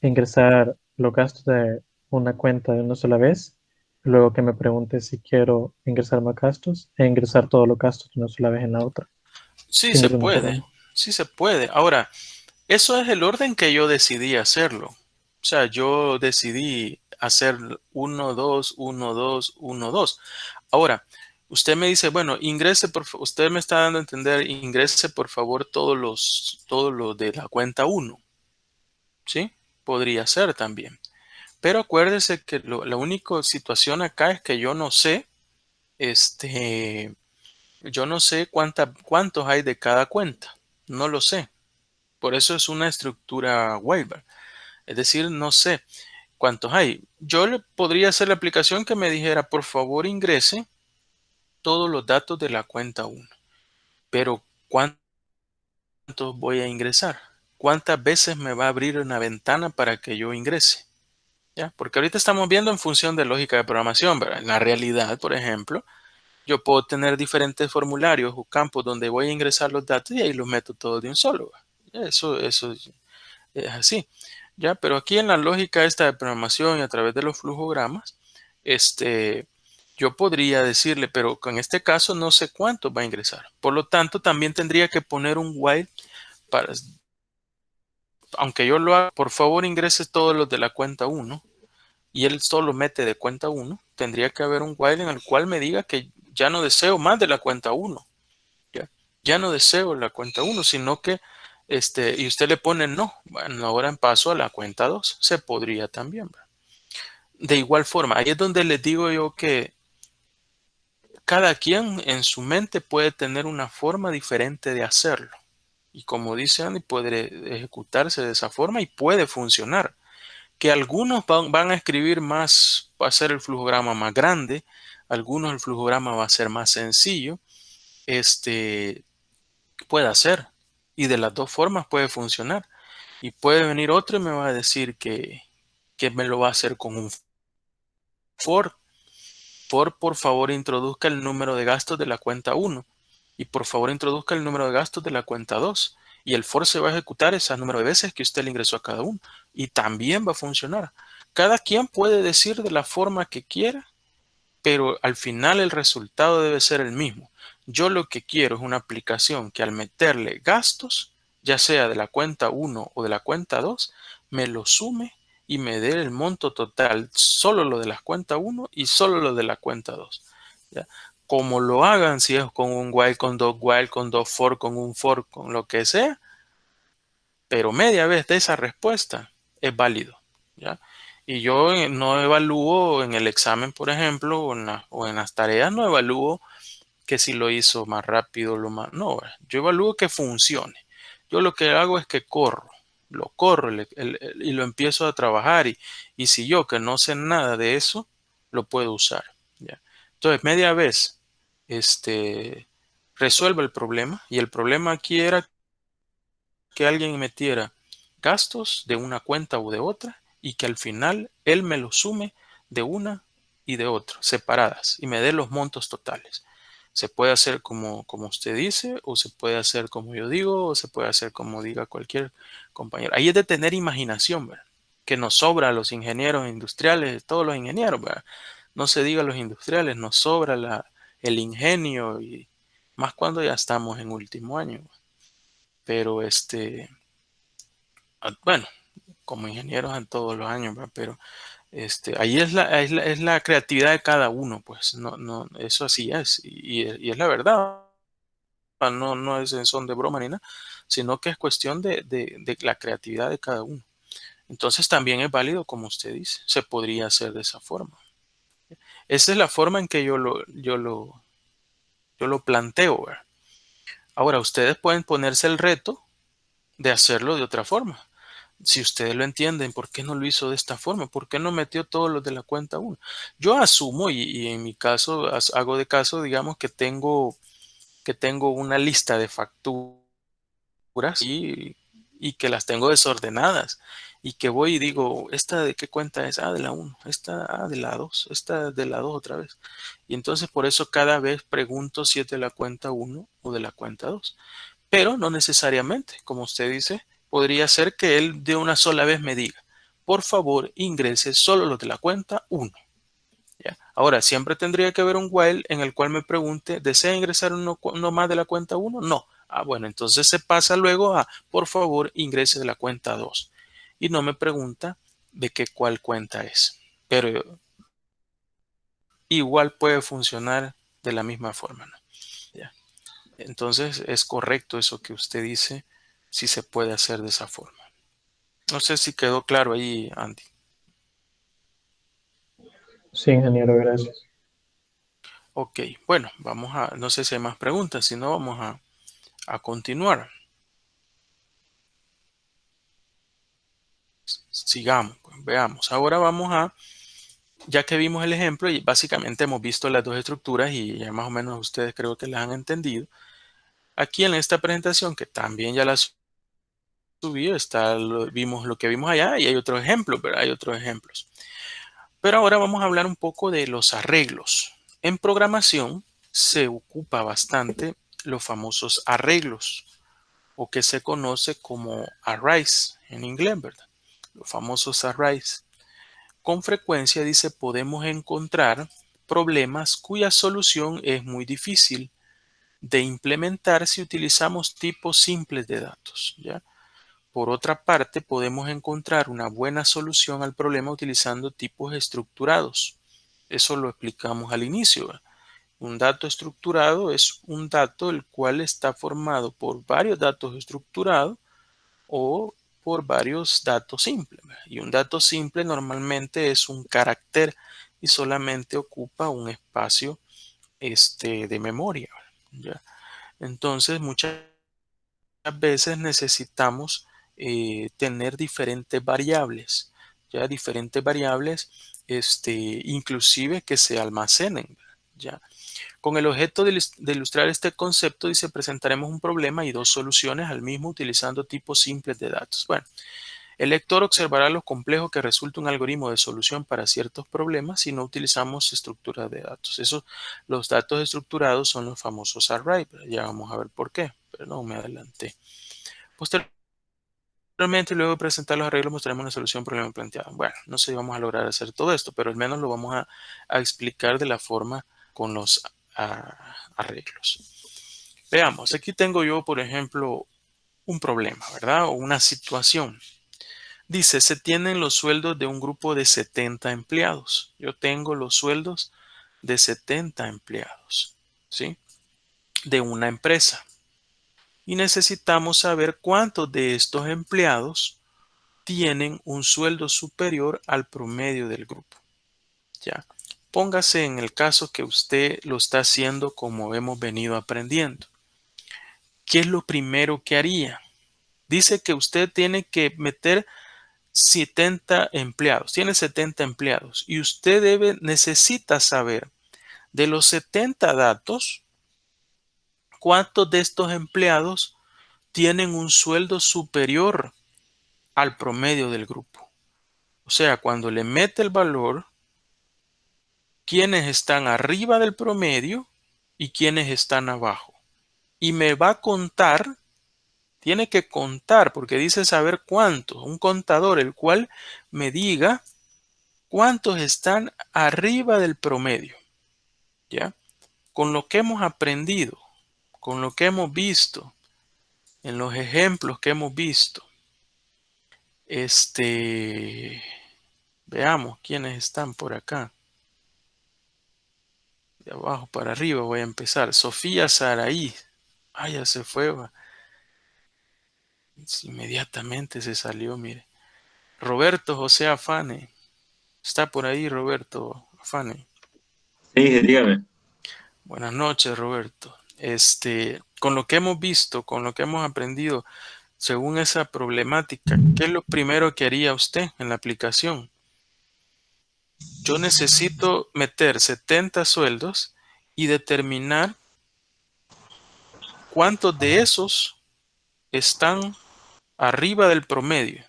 ingresar los gastos de una cuenta de una sola vez, luego que me pregunte si quiero ingresar más gastos, e ingresar todos los gastos de una sola vez en la otra, Sí sin se ir uno por puede, uno. sí se puede. Ahora, eso es el orden que yo decidí hacerlo. O sea, yo decidí hacer uno 2 1 2 1 2. Ahora, usted me dice, bueno, ingrese, usted me está dando a entender, ingrese por favor todos los de la cuenta uno, ¿sí? Podría ser también. Pero acuérdese que la única situación acá es que yo no sé, este, yo no sé cuántos hay de cada cuenta. No lo sé. Por eso es una estructura waiver. Es decir, no sé cuántos hay. Yo le podría hacer la aplicación que me dijera, por favor, ingrese todos los datos de la cuenta uno. Pero ¿cuántos voy a ingresar? ¿Cuántas veces me va a abrir una ventana para que yo ingrese? ¿Ya? Porque ahorita estamos viendo en función de lógica de programación, ¿verdad? En la realidad, por ejemplo, yo puedo tener diferentes formularios o campos donde voy a ingresar los datos y ahí los meto todos de un solo. Eso es así. ¿Ya? Pero aquí en la lógica esta de programación y a través de los flujogramas, este, yo podría decirle, pero en este caso no sé cuánto va a ingresar. Por lo tanto, también tendría que poner un while para, aunque yo lo haga, por favor ingrese todos los de la cuenta uno y él solo mete de cuenta uno, tendría que haber un while en el cual me diga que ya no deseo más de la cuenta uno. ¿Ya? Ya no deseo la cuenta uno, sino que y usted le pone no. Bueno, ahora paso a la cuenta 2. Se podría también, ¿verdad? De igual forma, ahí es donde les digo yo que cada quien en su mente puede tener una forma diferente de hacerlo. Y como dice Andy, puede ejecutarse de esa forma y puede funcionar. Que algunos van a escribir va a ser el flujograma más grande, algunos el flujograma va a ser más sencillo. puede hacer. Y de las dos formas puede funcionar. Y puede venir otro y me va a decir que me lo va a hacer con un for. Por favor, introduzca el número de gastos de la cuenta uno. Y por favor, introduzca el número de gastos de la cuenta 2. Y el for se va a ejecutar ese número de veces que usted le ingresó a cada uno. Y también va a funcionar. Cada quien puede decir de la forma que quiera, pero al final el resultado debe ser el mismo. Yo lo que quiero es una aplicación que al meterle gastos, ya sea de la cuenta uno o de la cuenta 2, me lo sume y me dé el monto total, solo lo de la cuenta uno y solo lo de la cuenta 2. ¿Ya? Como lo hagan, si es con un while, con dos for, con un for, con lo que sea, pero media vez de esa respuesta es válido, ¿ya? Y yo no evalúo en el examen, por ejemplo, o en las tareas, no evalúo que si lo hizo más rápido, lo más... No, yo evalúo que funcione. Yo lo que hago es que lo corro y lo empiezo a trabajar y si yo que no sé nada de eso, lo puedo usar, ¿ya? Entonces, media vez, resuelve el problema y el problema aquí era que alguien metiera gastos de una cuenta o de otra y que al final él me lo sume de una y de otra, separadas, y me dé los montos totales. Se puede hacer como usted dice, o se puede hacer como yo digo, o se puede hacer como diga cualquier compañero. Ahí es de tener imaginación, ¿verdad? Que nos sobra a los ingenieros industriales, todos los ingenieros, ¿verdad? No se diga a los industriales, nos sobra el ingenio y más cuando ya estamos en último año. Pero bueno, como ingenieros en todos los años, ¿verdad? Pero ahí es la creatividad de cada uno, pues no, no, eso así es, y es la verdad, no, no es en son de broma ni nada, sino que es cuestión de la creatividad de cada uno. Entonces también es válido, como usted dice, se podría hacer de esa forma. Esa es la forma en que yo lo planteo, ¿verdad? Ahora, ustedes pueden ponerse el reto de hacerlo de otra forma. Si ustedes lo entienden, ¿por qué no lo hizo de esta forma? ¿Por qué no metió todos los de la cuenta uno? Yo asumo y en mi caso hago de caso, digamos que tengo una lista de facturas y que las tengo desordenadas y que voy y digo, ¿esta de qué cuenta es? Ah, de la uno, esta de la 2, esta de la 2 otra vez. Y entonces por eso cada vez pregunto si es de la cuenta uno o de la cuenta 2. Pero no necesariamente, como usted dice, podría ser que él de una sola vez me diga, por favor, ingrese solo los de la cuenta uno. ¿Ya? Ahora, siempre tendría que haber un while en el cual me pregunte, ¿desea ingresar uno más de la cuenta uno? No. Ah, bueno, entonces se pasa luego a, por favor, ingrese de la cuenta 2. Y no me pregunta de qué cuál cuenta es. Pero igual puede funcionar de la misma forma, ¿no? ¿Ya? Entonces es correcto eso que usted dice, si se puede hacer de esa forma. No sé si quedó claro ahí, Andy. Sí, ingeniero, gracias. Ok, bueno, no sé si hay más preguntas, si no vamos a continuar. Sigamos, pues, veamos. Ahora ya que vimos el ejemplo y básicamente hemos visto las dos estructuras y ya más o menos ustedes creo que las han entendido. Aquí en esta presentación, que también ya la subí, vimos lo que vimos allá y hay otros ejemplos, ¿verdad? Hay otros ejemplos. Pero ahora vamos a hablar un poco de los arreglos. En programación se ocupa bastante los famosos arreglos o que se conoce como arrays en inglés, ¿verdad? Los famosos arrays. Con frecuencia, dice, podemos encontrar problemas cuya solución es muy difícil de implementar si utilizamos tipos simples de datos, ¿ya? Por otra parte, podemos encontrar una buena solución al problema utilizando tipos estructurados. Eso lo explicamos al inicio, ¿verdad? Un dato estructurado es un dato el cual está formado por varios datos estructurados o por varios datos simples, ¿verdad? Y un dato simple normalmente es un carácter y solamente ocupa un espacio de memoria, ¿ya? Entonces, muchas veces necesitamos tener diferentes variables, ya diferentes variables, inclusive que se almacenen, ¿ya? Con el objeto de ilustrar este concepto, dice, presentaremos un problema y dos soluciones al mismo utilizando tipos simples de datos. Bueno, el lector observará lo complejo que resulta un algoritmo de solución para ciertos problemas si no utilizamos estructuras de datos. Los datos estructurados son los famosos array. Ya vamos a ver por qué, pero no me adelanté. Posteriormente, luego de presentar los arreglos, mostraremos una solución al problema planteado. Bueno, no sé si vamos a lograr hacer todo esto, pero al menos lo vamos a explicar de la forma con los arreglos. Veamos, aquí tengo yo, por ejemplo, un problema, ¿verdad? O una situación. Dice, se tienen los sueldos de un grupo de 70 empleados. Yo tengo los sueldos de 70 empleados, ¿sí? De una empresa. Y necesitamos saber cuántos de estos empleados tienen un sueldo superior al promedio del grupo. ¿Ya? Póngase en el caso que usted lo está haciendo como hemos venido aprendiendo. ¿Qué es lo primero que haría? Dice que usted tiene que meter 70 empleados, tiene 70 empleados y usted necesita saber de los 70 datos, cuántos de estos empleados tienen un sueldo superior al promedio del grupo. O sea, cuando le mete el valor, quiénes están arriba del promedio y quiénes están abajo. Y me va a contar, tiene que contar, porque dice saber cuántos, un contador, el cual me diga cuántos están arriba del promedio, ¿ya? Con lo que hemos aprendido, con lo que hemos visto, en los ejemplos que hemos visto, veamos quiénes están por acá. De abajo para arriba voy a empezar. Sofía Saraí. Ah, ya se fue. Inmediatamente se salió, mire. Roberto José Afane. Está por ahí Roberto Afane. Sí, dígame. Buenas noches, Roberto. Con lo que hemos visto, con lo que hemos aprendido, según esa problemática, ¿qué es lo primero que haría usted en la aplicación? Yo necesito meter 70 sueldos y determinar cuántos de esos están arriba del promedio.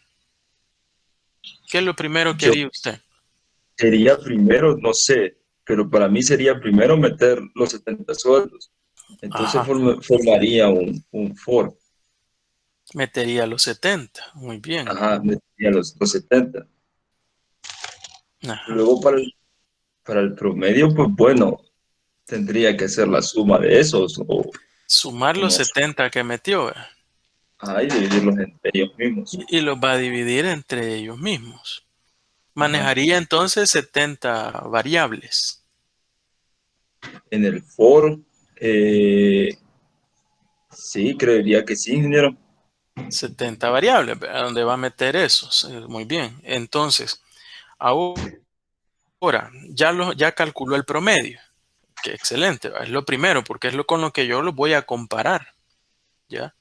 ¿Qué es lo primero que Yo haría usted? sería primero, no sé, pero para mí sería primero meter los 70 sueldos. Entonces Ajá, formaría un for. metería los 70. Muy bien. Ajá, metería los 70. Ajá. Luego para el promedio, pues bueno, tendría que hacer la suma de esos Sumar o los no sé. 70 que metió, Ajá, y dividirlos entre ellos mismos. y los va a dividir entre ellos mismos. Ajá. Manejaría entonces 70 variables. En el for, eh, sí, creería que sí, ingeniero. 70 variables, ¿verdad? ¿Dónde va a meter esos? Muy bien. Entonces, ahora ya calculó el promedio. Qué excelente, ¿va? Es lo primero, porque es lo con lo que yo lo voy a comparar. ¿Ya?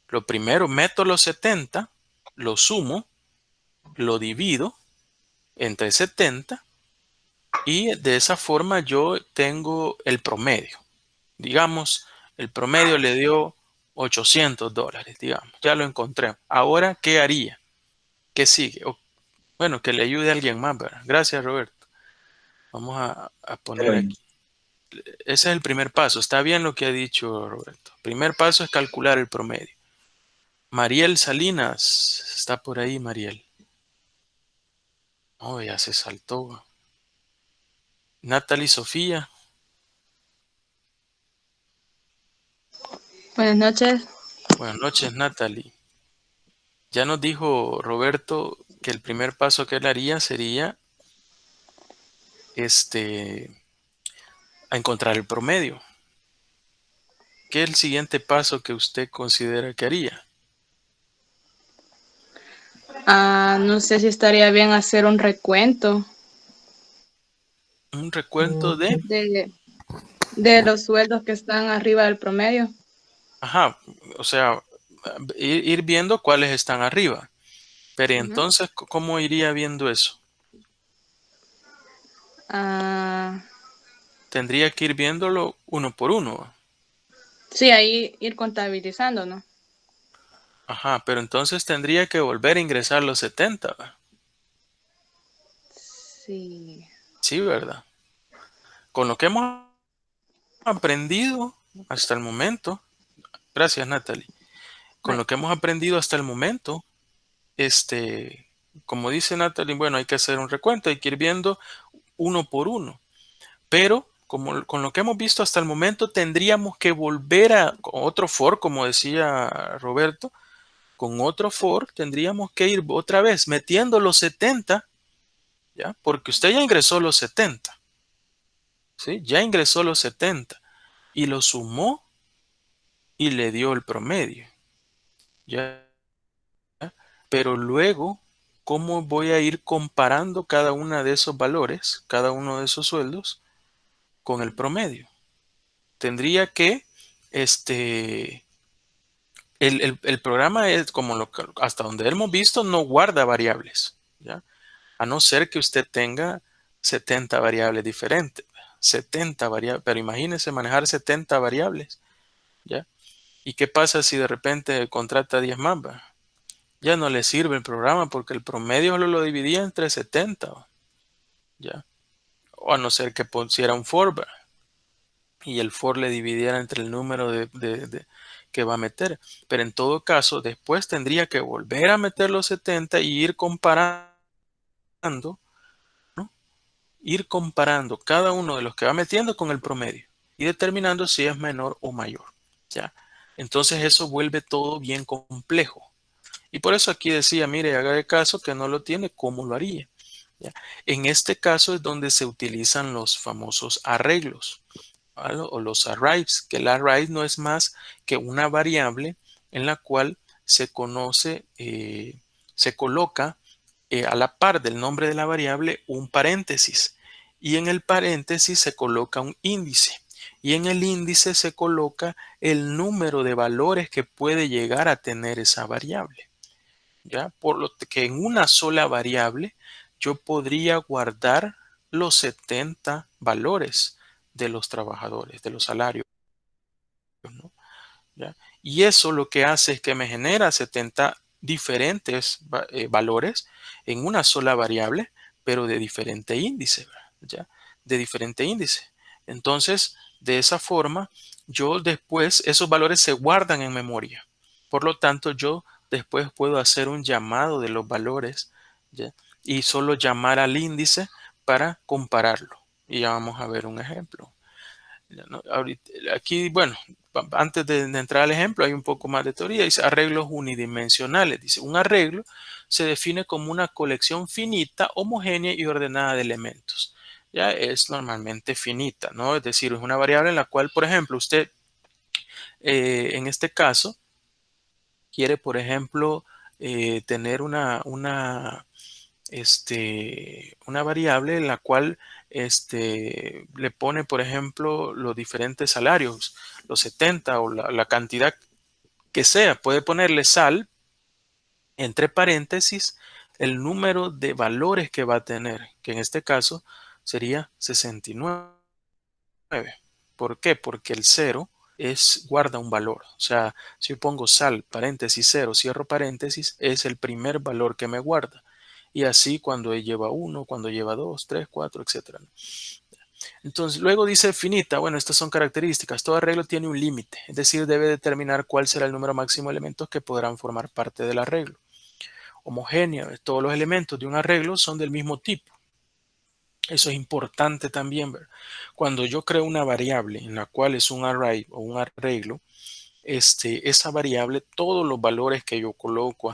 Lo primero, meto los 70, lo sumo, lo divido entre 70 y de esa forma yo tengo el promedio. Digamos, el promedio le dio $800, digamos. Ya lo encontré. Ahora, ¿qué haría? ¿Qué sigue? Bueno, que le ayude a alguien más, ¿verdad? Gracias, Roberto. Vamos a poner Bueno, aquí. Ese es el primer paso. Está bien lo que ha dicho Roberto. Primer paso es calcular el promedio. Mariel Salinas. Está por ahí, Mariel. Oh, ya se saltó. Natalie Sofía. Buenas noches. Buenas noches, Natalie. Ya nos dijo Roberto que el primer paso que él haría sería a encontrar el promedio. ¿Qué es el siguiente paso que usted considera que haría? No sé si estaría bien hacer un recuento Un recuento de, de, de los sueldos que están arriba del promedio. ajá, o sea, ir viendo cuáles están arriba. Pero Ujú. entonces, ¿cómo iría viendo eso? Ah, tendría que ir viéndolo uno por uno. Sí, ahí ir contabilizando, ¿no? Ajá, pero entonces tendría que volver a ingresar los 70, ¿va? Sí. Sí, ¿verdad? Con lo que hemos aprendido hasta el momento, gracias Natalie, con Bye. lo que hemos aprendido hasta el momento, como dice Natalie, bueno, hay que hacer un recuento, hay que ir viendo uno por uno, pero con lo que hemos visto hasta el momento, tendríamos que volver a con otro for, como decía Roberto, con otro for, tendríamos que ir otra vez metiendo los 70, ¿ya? Porque usted ya ingresó los 70, ¿sí? Ya ingresó los 70 y lo sumó y le dio el promedio, ¿ya? Pero luego, ¿cómo voy a ir comparando cada uno de esos valores, cada uno de esos sueldos con el promedio? Tendría que, este, el programa es como hasta donde hemos visto, no guarda variables, ¿ya? A no ser que usted tenga 70 variables diferentes, 70 variables, pero imagínese manejar 70 variables, ¿ya? ¿Y qué pasa si de repente contrata 10 más, va? Ya no le sirve el programa porque el promedio lo dividía entre 70, ¿ya? O a no ser que pusiera un for, ¿va? Y el for le dividiera entre el número que va a meter. Pero en todo caso, después tendría que volver a meter los 70 y ir comparando, ¿no? Ir comparando cada uno de los que va metiendo con el promedio y determinando si es menor o mayor, ¿ya? Entonces eso vuelve todo bien complejo. Y por eso aquí decía, mire, haga de caso que no lo tiene, ¿cómo lo haría? ¿Ya? En este caso es donde se utilizan los famosos arreglos, ¿vale? O los arrays, que el array no es más que una variable en la cual se conoce, se coloca a la par del nombre de la variable un paréntesis y en el paréntesis se coloca un índice y en el índice se coloca el número de valores que puede llegar a tener esa variable. ¿Ya? Por lo que en una sola variable yo podría guardar los 70 valores de los trabajadores, de los salarios, ¿no? ¿Ya? Y eso lo que hace es que me genera 70 diferentes valores en una sola variable, pero de diferente índice, ¿ya? De diferente índice. Entonces, de esa forma, yo después, esos valores se guardan en memoria. Por lo tanto, yo después puedo hacer un llamado de los valores, ¿ya? Y solo llamar al índice para compararlo. Y ya vamos a ver un ejemplo. ¿No? Aquí, bueno, antes de entrar al ejemplo, hay un poco más de teoría. Dice arreglos unidimensionales. Dice, un arreglo se define como una colección finita, homogénea y ordenada de elementos. Ya es normalmente finita, ¿no? Es decir, es una variable en la cual, por ejemplo, usted, en este caso, quiere, por ejemplo, tener una variable en la cual le pone, por ejemplo, los diferentes salarios, los 70 o la cantidad que sea. Puede ponerle sal, entre paréntesis, el número de valores que va a tener, que en este caso sería 69. ¿Por qué? Porque el 0 guarda un valor. O sea, si yo pongo sal, paréntesis 0, cierro paréntesis, es el primer valor que me guarda. Y así cuando lleva 1, cuando lleva 2, 3, 4, etcétera. Entonces, luego dice finita. Bueno, estas son características. Todo arreglo tiene un límite, es decir, debe determinar cuál será el número máximo de elementos que podrán formar parte del arreglo. Homogénea, todos los elementos de un arreglo son del mismo tipo. Eso es importante también, ¿verdad? Cuando yo creo una variable en la cual es un array o un arreglo, esa variable, todos los valores que yo coloco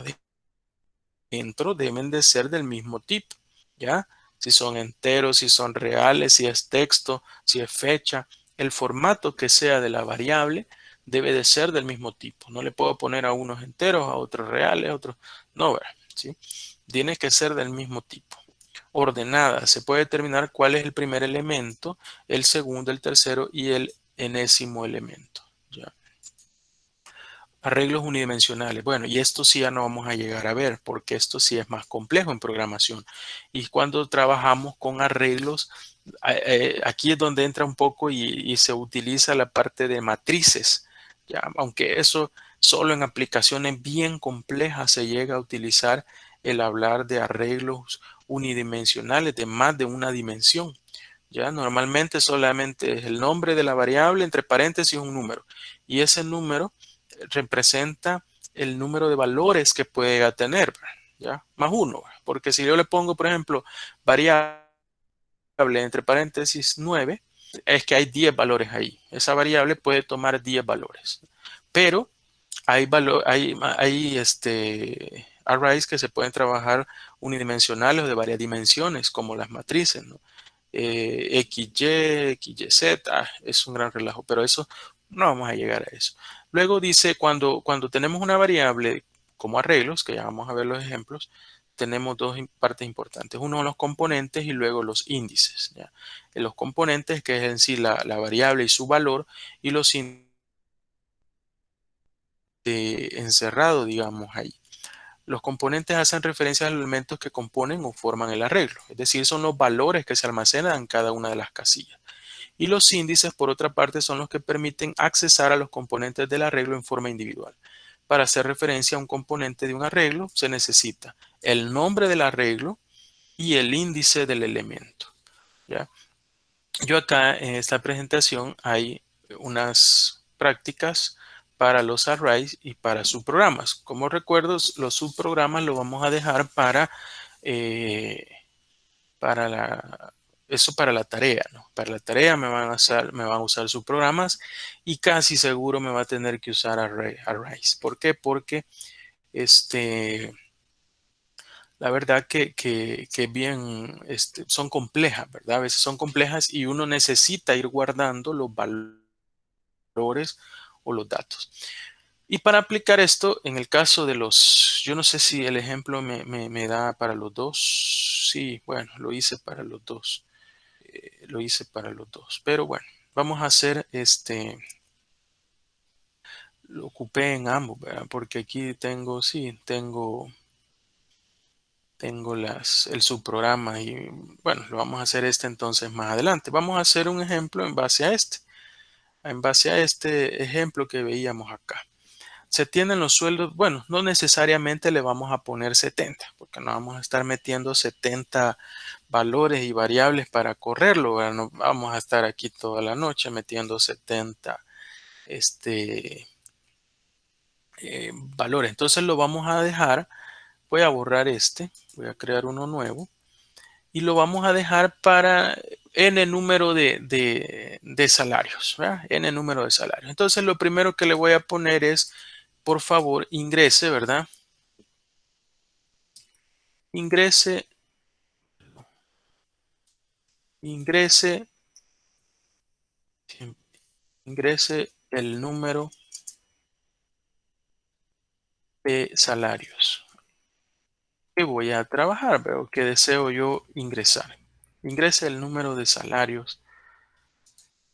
adentro deben de ser del mismo tipo, ¿ya? Si son enteros, si son reales, si es texto, si es fecha, el formato que sea de la variable debe de ser del mismo tipo. No le puedo poner a unos enteros, a otros reales, a otros... No, ¿verdad? ¿Sí? Tiene que ser del mismo tipo. Ordenada, se puede determinar cuál es el primer elemento, el segundo, el tercero y el enésimo elemento, ¿ya? Arreglos unidimensionales. Bueno, y esto sí ya no vamos a llegar a ver porque esto sí es más complejo en programación. Y cuando trabajamos con arreglos Aquí es donde entra un poco y se utiliza la parte de matrices, ¿ya? Aunque eso solo en aplicaciones bien complejas se llega a utilizar el hablar de arreglos unidimensionales de más de una dimensión. ¿Ya? Normalmente solamente es el nombre de la variable, entre paréntesis un número. Y ese número representa el número de valores que puede tener, ¿ya? Más uno. Porque si yo le pongo, por ejemplo, variable entre paréntesis 9, es que hay 10 valores ahí. Esa variable puede tomar 10 valores. Pero hay arrays que se pueden trabajar unidimensionales o de varias dimensiones, como las matrices, ¿no? XY, XYZ, es un gran relajo, pero eso no vamos a llegar a eso. Luego dice, cuando tenemos una variable como arreglos, que ya vamos a ver los ejemplos, tenemos dos partes importantes. Uno, los componentes y luego los índices, ¿ya? Los componentes, que es en sí la variable y su valor, y los índices encerrado, digamos, ahí. Los componentes hacen referencia a los elementos que componen o forman el arreglo, es decir, son los valores que se almacenan en cada una de las casillas. Y los índices, por otra parte, son los que permiten accesar a los componentes del arreglo en forma individual. Para hacer referencia a un componente de un arreglo, se necesita el nombre del arreglo y el índice del elemento, ¿ya? Yo acá en esta presentación hay unas prácticas para los arrays y para subprogramas. Como recuerdo, los subprogramas lo vamos a dejar eh, para para la tarea, ¿no? Para la tarea me van a usar subprogramas y casi seguro me va a tener que usar arrays. ¿Por qué? Porque este, la verdad que bien, son complejas, ¿verdad? A veces son complejas y uno necesita ir guardando los valores o los datos. Y para aplicar esto, en el caso de yo no sé si el ejemplo me da para los dos. Sí, bueno, lo hice para los dos. Lo hice para los dos. Pero bueno, vamos a hacer lo ocupé en ambos, ¿verdad? Porque aquí tengo, sí, tengo el subprograma y bueno, lo vamos a hacer entonces más adelante. Vamos a hacer un ejemplo en base a este ejemplo que veíamos acá. Se tienen los sueldos, bueno, no necesariamente le vamos a poner 70, porque no vamos a estar metiendo 70 valores y variables para correrlo, ¿verdad? No vamos a estar aquí toda la noche metiendo 70 valores. Entonces lo vamos a dejar, voy a borrar voy a crear uno nuevo y lo vamos a dejar para n número de salarios, ¿verdad? N número de salarios. Entonces lo primero que le voy a poner es, por favor, ingrese, ¿verdad? Ingrese, ingrese, ingrese el número de salarios que voy a trabajar, pero que deseo yo ingresar. Ingrese el número de salarios.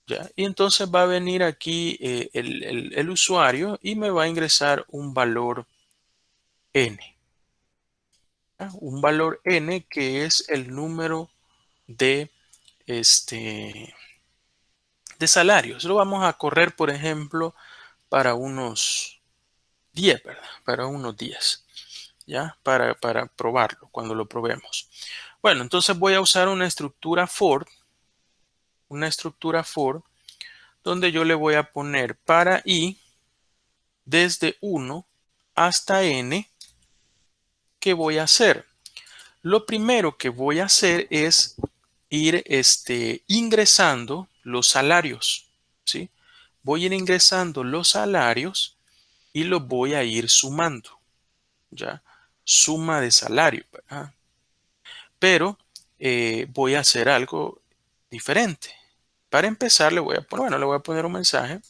¿Ya? Y entonces va a venir aquí el usuario y me va a ingresar un valor n. ¿Ya? Un valor n que es el número de, de salarios. Lo vamos a correr, por ejemplo, para unos 10, ¿verdad? Para unos 10, ¿ya? Para probarlo, cuando lo probemos. Bueno, entonces voy a usar una estructura for, donde yo le voy a poner para i desde 1 hasta n. ¿Qué voy a hacer? Lo primero que voy a hacer es ir ingresando los salarios, ¿sí? Voy a ir ingresando los salarios y los voy a ir sumando, ¿ya? Suma de salario, ¿verdad? Pero voy a hacer algo diferente. Para empezar, le voy a poner un mensaje.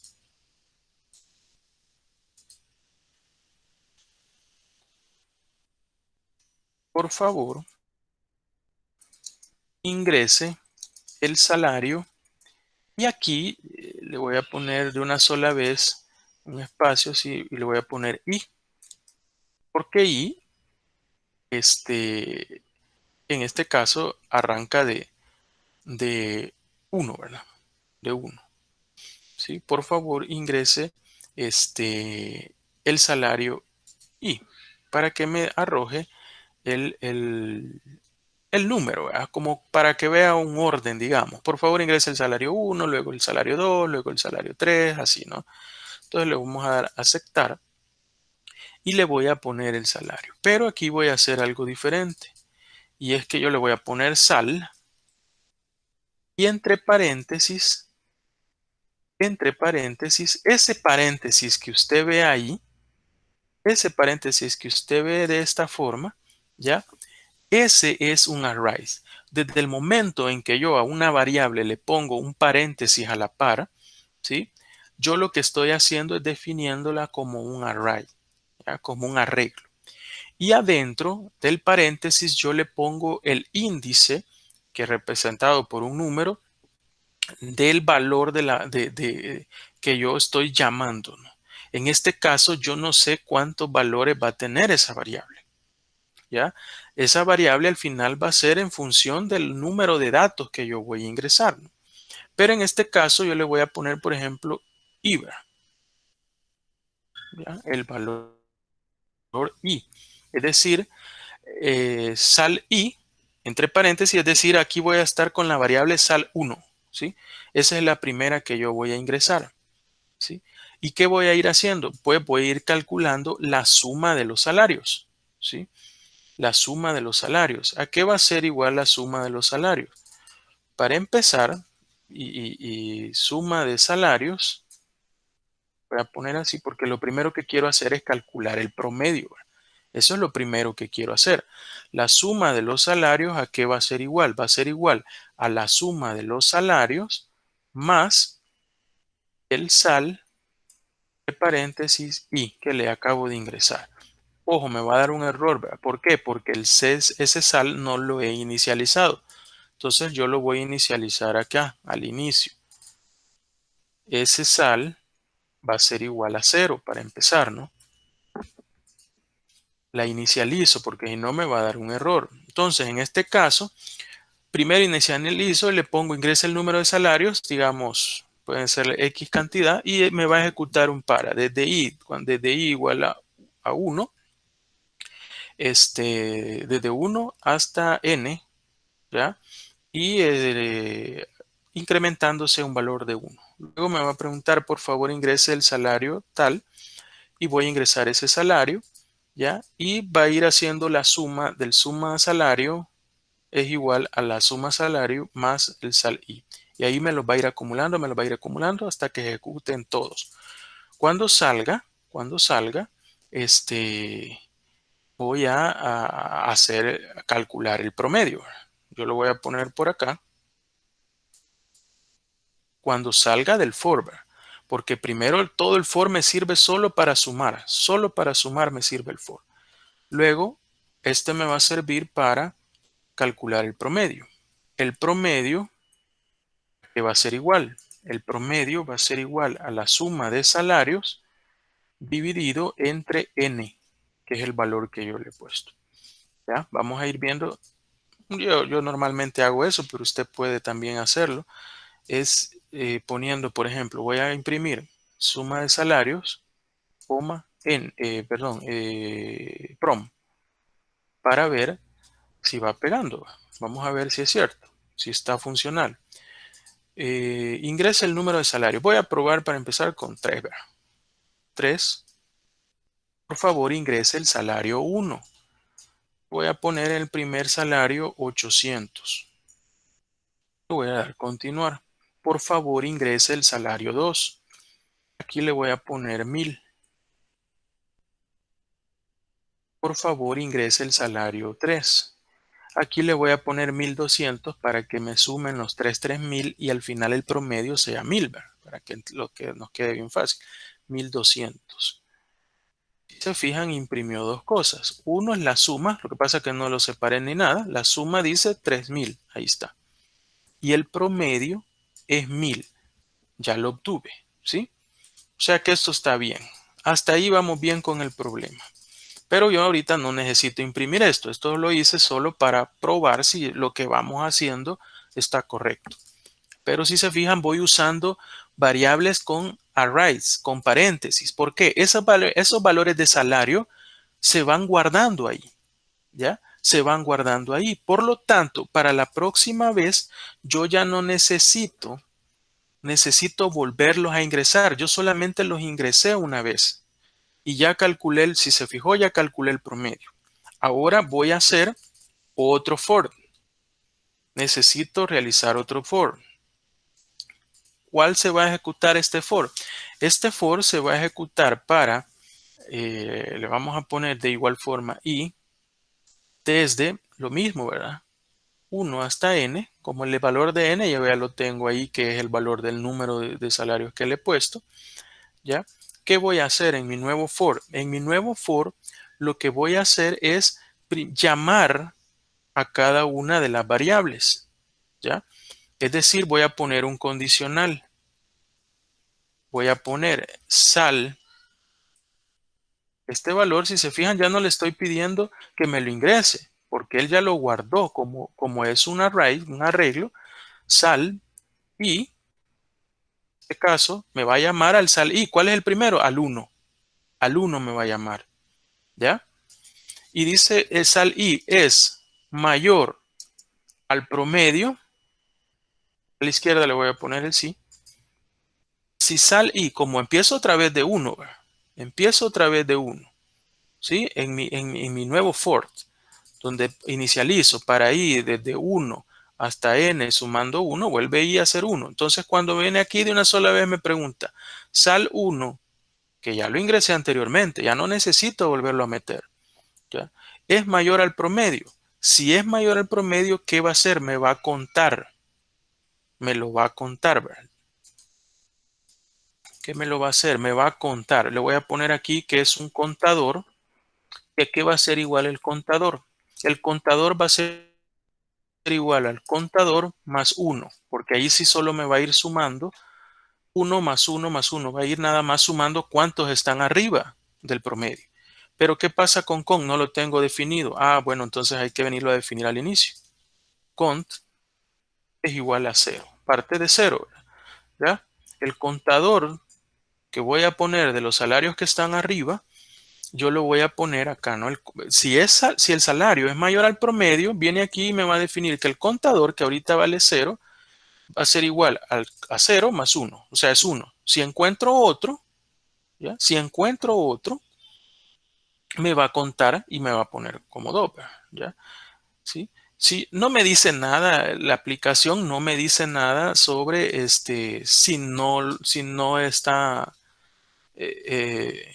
Por favor, ingrese el salario y aquí le voy a poner de una sola vez un espacio, sí, y le voy a poner i. ¿Por qué i? En este caso arranca de 1, ¿verdad? De 1. ¿Sí? Por favor, ingrese el salario I para que me arroje el número, ¿verdad? Como para que vea un orden, digamos. Por favor, ingrese el salario 1, luego el salario 2, luego el salario 3, así, ¿no? Entonces le vamos a dar a aceptar y le voy a poner el salario. Pero aquí voy a hacer algo diferente. Y es que yo le voy a poner sal y entre paréntesis, ese paréntesis que usted ve ahí, ese paréntesis que usted ve de esta forma, ¿ya? Ese es un array. Desde el momento en que yo a una variable le pongo un paréntesis a la par, ¿sí? Yo lo que estoy haciendo es definiéndola como un array, ¿ya? Como un arreglo. Y adentro del paréntesis yo le pongo el índice, que es representado por un número, del valor que yo estoy llamando, ¿no? En este caso, yo no sé cuántos valores va a tener esa variable, ¿ya? Esa variable al final va a ser en función del número de datos que yo voy a ingresar, ¿no? Pero en este caso, yo le voy a poner, por ejemplo, IVA, ¿ya? El valor I. Es decir, sal I, entre paréntesis, es decir, aquí voy a estar con la variable sal 1, ¿sí? Esa es la primera que yo voy a ingresar, ¿sí? ¿Y qué voy a ir haciendo? Pues voy a ir calculando la suma de los salarios, ¿sí? La suma de los salarios. ¿A qué va a ser igual la suma de los salarios? Para empezar, y suma de salarios, voy a poner así porque lo primero que quiero hacer es calcular el promedio. Eso es lo primero que quiero hacer. La suma de los salarios, ¿a qué va a ser igual? Va a ser igual a la suma de los salarios más el sal de paréntesis I que le acabo de ingresar. Ojo, me va a dar un error, ¿verdad? ¿Por qué? Porque ese sal no lo he inicializado. Entonces yo lo voy a inicializar acá, al inicio. Ese sal va a ser igual a 0 para empezar, ¿no? La inicializo porque si no me va a dar un error. Entonces, en este caso, primero inicializo y le pongo ingresa el número de salarios, digamos, pueden ser X cantidad, y me va a ejecutar un para. Desde I igual a 1, desde 1 hasta N, ¿ya? Y incrementándose un valor de 1. Luego me va a preguntar, por favor, ingrese el salario tal, y voy a ingresar ese salario, ¿ya? Y va a ir haciendo la suma del suma salario es igual a la suma salario más el sal I. Y ahí me los va a ir acumulando, hasta que ejecuten todos. Cuando salga, voy a calcular el promedio. Yo lo voy a poner por acá. Cuando salga del for, porque primero todo el for me sirve solo para sumar me sirve el for. Luego, me va a servir para calcular el promedio. El promedio que va a ser igual. El promedio va a ser igual a la suma de salarios dividido entre n, que es el valor que yo le he puesto. ¿Ya? Vamos a ir viendo. Yo normalmente hago eso, pero usted puede también hacerlo. Es poniendo, por ejemplo, voy a imprimir suma de salarios, prom, para ver si va pegando. Vamos a ver si es cierto, si está funcional. Ingresa el número de salario. Voy a probar para empezar con 3. 3. Por favor, ingrese el salario 1. Voy a poner el primer salario 800. Voy a dar continuar. Por favor, ingrese el salario 2. Aquí le voy a poner 1000. Por favor, ingrese el salario 3. Aquí le voy a poner 1200 para que me sumen los 3000 y al final el promedio sea 1000, ¿verdad? Para que nos quede bien fácil. 1200. Si se fijan, imprimió dos cosas. Uno es la suma, lo que pasa es que no lo separé ni nada. La suma dice 3000, ahí está. Y el promedio es 1000. Ya lo obtuve, ¿sí? O sea que esto está bien. Hasta ahí vamos bien con el problema. Pero yo ahorita no necesito imprimir esto. Esto lo hice solo para probar si lo que vamos haciendo está correcto. Pero si se fijan, voy usando variables con arrays, con paréntesis. ¿Por qué? Esos valores de salario se van guardando ahí, ¿ya? Se van guardando ahí. Por lo tanto, para la próxima vez, yo ya no necesito volverlos a ingresar. Yo solamente los ingresé una vez. Y ya calculé, si se fijó, ya calculé el promedio. Ahora voy a hacer otro for. Necesito realizar otro for. ¿Cuál se va a ejecutar este for? Este for se va a ejecutar para, le vamos a poner de igual forma y desde lo mismo, ¿verdad? 1 hasta n, como el valor de n, ya lo tengo ahí, que es el valor del número de salarios que le he puesto, ¿ya? ¿Qué voy a hacer en mi nuevo for? En mi nuevo for, lo que voy a hacer es llamar a cada una de las variables, ¿ya? Es decir, voy a poner un condicional. Voy a poner sal. Este valor, si se fijan, ya no le estoy pidiendo que me lo ingrese, porque él ya lo guardó como es un array, un arreglo, sal y, en este caso, me va a llamar al sal y. ¿Cuál es el primero? Al 1. Al 1 me va a llamar, ¿ya? Y dice el sal y es mayor al promedio. A la izquierda le voy a poner el sí. Si sal y, como empiezo otra vez de 1, empiezo otra vez de 1, ¿sí? En mi nuevo for, donde inicializo para i desde 1 hasta n sumando 1, vuelve i a ser 1. Entonces, cuando viene aquí de una sola vez me pregunta, sal 1, que ya lo ingresé anteriormente, ya no necesito volverlo a meter, ¿ya? Es mayor al promedio. Si es mayor al promedio, ¿qué va a hacer? Me va a contar. Me lo va a contar, ¿verdad? ¿Qué me lo va a hacer? Me va a contar. Le voy a poner aquí que es un contador. ¿Y qué va a ser igual el contador? El contador va a ser igual al contador más 1, porque ahí sí solo me va a ir sumando 1 más 1 más 1. Va a ir nada más sumando cuántos están arriba del promedio. Pero ¿qué pasa con? No lo tengo definido. Ah, bueno, entonces hay que venirlo a definir al inicio. Cont es igual a 0. Parte de 0, ¿ya? El contador que voy a poner de los salarios que están arriba, yo lo voy a poner acá, ¿no? Si el salario es mayor al promedio, viene aquí y me va a definir que el contador, que ahorita vale 0, va a ser igual a 0 más 1. O sea, es 1. Si encuentro otro, ¿ya? Si encuentro otro, me va a contar y me va a poner como 2, ¿ya? ¿Sí? Sí, no me dice nada, la aplicación no me dice nada sobre si no está, eh, eh,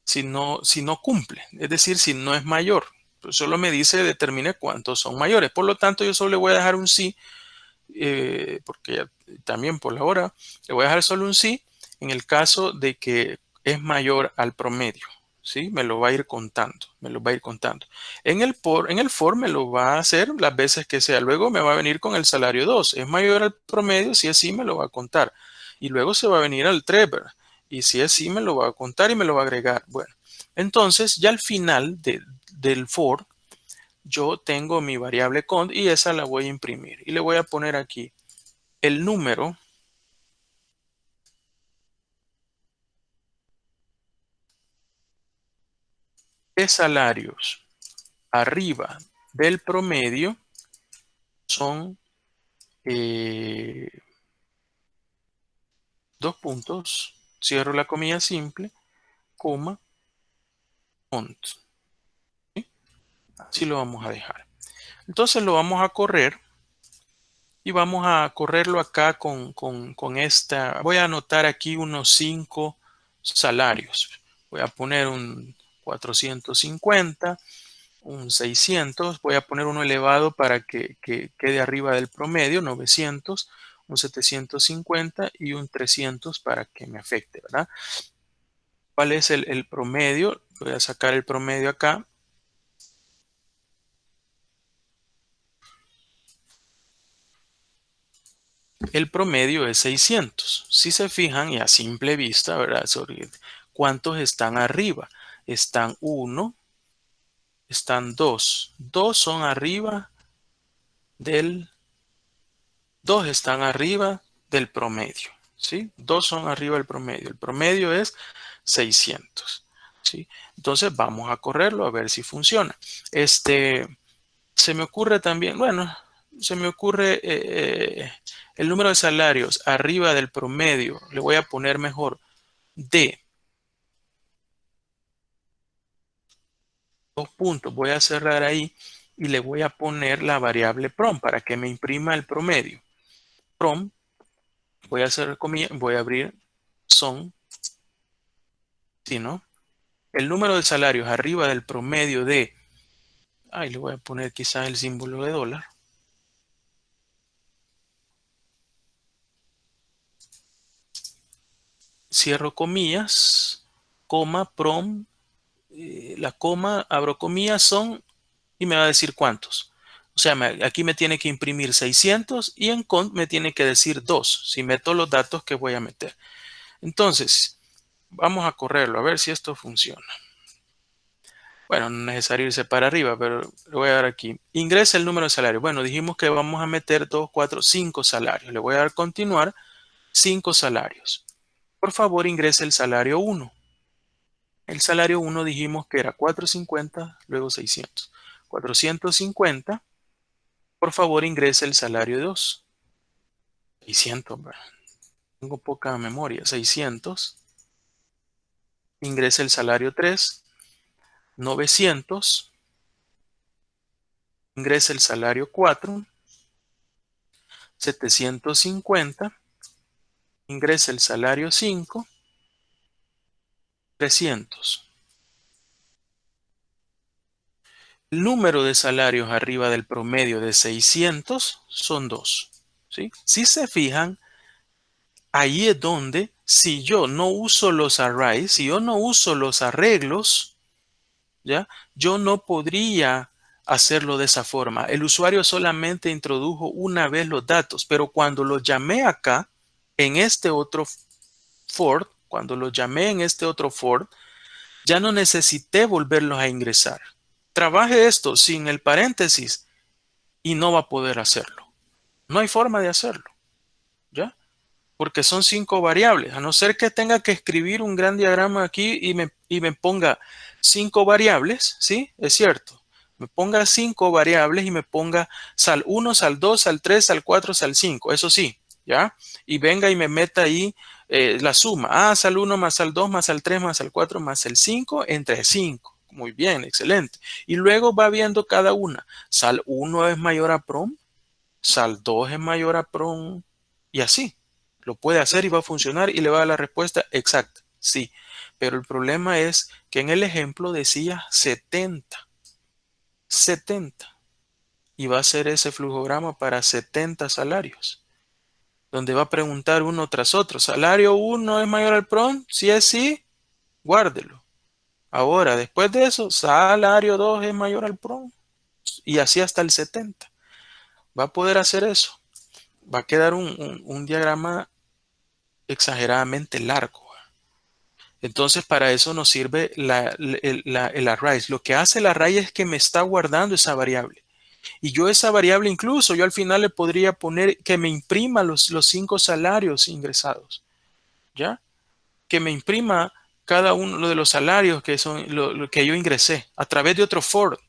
si no cumple, es decir, si no es mayor. Pues solo me dice determine cuántos son mayores. Por lo tanto, yo solo le voy a dejar un sí, porque también por la hora le voy a dejar solo un sí en el caso de que es mayor al promedio. ¿Sí? Me lo va a ir contando, me lo va a ir contando. En el for me lo va a hacer las veces que sea. Luego me va a venir con el salario 2. Es mayor al promedio, si es sí me lo va a contar. Y luego se va a venir al Trevor. Y si es sí me lo va a contar y me lo va a agregar. Bueno, entonces ya al final del for, yo tengo mi variable cont y esa la voy a imprimir. Y le voy a poner aquí el número de salarios arriba del promedio son 2 puntos, cierro la comilla simple, coma, cont. ¿Sí? Así lo vamos a dejar. Entonces lo vamos a correr y vamos a correrlo acá con esta. Voy a anotar aquí unos 5 salarios. Voy a poner un 450, un 600. Voy a poner uno elevado para que quede arriba del promedio, 900, un 750 y un 300 para que me afecte, ¿verdad? ¿Cuál es el promedio? Voy a sacar el promedio acá. El promedio es 600. Si se fijan y a simple vista, ¿verdad? ¿Cuántos están arriba? Están 1, están 2. 2 son arriba del 2 están arriba del promedio, ¿sí? 2 son arriba del promedio. El promedio es 600, ¿sí? Entonces vamos a correrlo a ver si funciona. Se me ocurre también, bueno, se me ocurre el número de salarios arriba del promedio. Le voy a poner mejor D. 2 puntos. Voy a cerrar ahí y le voy a poner la variable prom para que me imprima el promedio. Prom, voy a hacer comillas, voy a abrir son, ¿sí, no? El número de salarios arriba del promedio de, ahí le voy a poner quizás el símbolo de dólar. Cierro comillas, coma, prom, la coma, abro comillas, son, y me va a decir cuántos. O sea, aquí me tiene que imprimir 600 y en cont me tiene que decir 2, si meto los datos que voy a meter. Entonces, vamos a correrlo, a ver si esto funciona. Bueno, no es necesario irse para arriba, pero le voy a dar aquí. Ingresa el número de salarios. Bueno, dijimos que vamos a meter 2, 4, 5 salarios. Le voy a dar continuar, 5 salarios. Por favor, ingrese el salario 1. El salario 1 dijimos que era 450, luego 600. 450. Por favor, ingrese el salario 2. 600, bueno, tengo poca memoria. 600. Ingrese el salario 3. 900. Ingrese el salario 4. 750. Ingrese el salario 5. 300. El número de salarios arriba del promedio de 600 son 2. ¿Sí? Si se fijan, ahí es donde, si yo no uso los arrays, si yo no uso los arreglos, ¿ya? Yo no podría hacerlo de esa forma. El usuario solamente introdujo una vez los datos, pero cuando los llamé acá, en este otro for, cuando los llamé en este otro for, ya no necesité volverlos a ingresar. Trabaje esto sin el paréntesis y no va a poder hacerlo. No hay forma de hacerlo, ¿ya? Porque son 5 variables. A no ser que tenga que escribir un gran diagrama aquí y me ponga 5 variables, ¿sí? Es cierto. Me ponga 5 variables y me ponga sal 1, sal 2, sal 3, sal 4, sal 5. Eso sí, ¿ya? Y venga y me meta ahí la suma. Ah, sal 1 más sal 2 más sal 3 más sal 4 más el 5 entre 5. Muy bien, excelente. Y luego va viendo cada una. Sal 1 es mayor a prom, sal 2 es mayor a prom y así. Lo puede hacer y va a funcionar y le va a dar la respuesta exacta. Sí, pero el problema es que en el ejemplo decía 70. 70. Y va a ser ese flujograma para 70 salarios. Donde va a preguntar uno tras otro. ¿Salario 1 es mayor al prom? Si es sí, guárdelo. Ahora, después de eso, salario 2 es mayor al prom. Y así hasta el 70. Va a poder hacer eso. Va a quedar un diagrama exageradamente largo. Entonces, para eso nos sirve el array. Lo que hace el array es que me está guardando esa variable. Y yo esa variable incluso, yo al final le podría poner que me imprima los 5 salarios ingresados. ¿Ya? Que me imprima cada uno de los salarios que son lo que yo ingresé a través de otro for.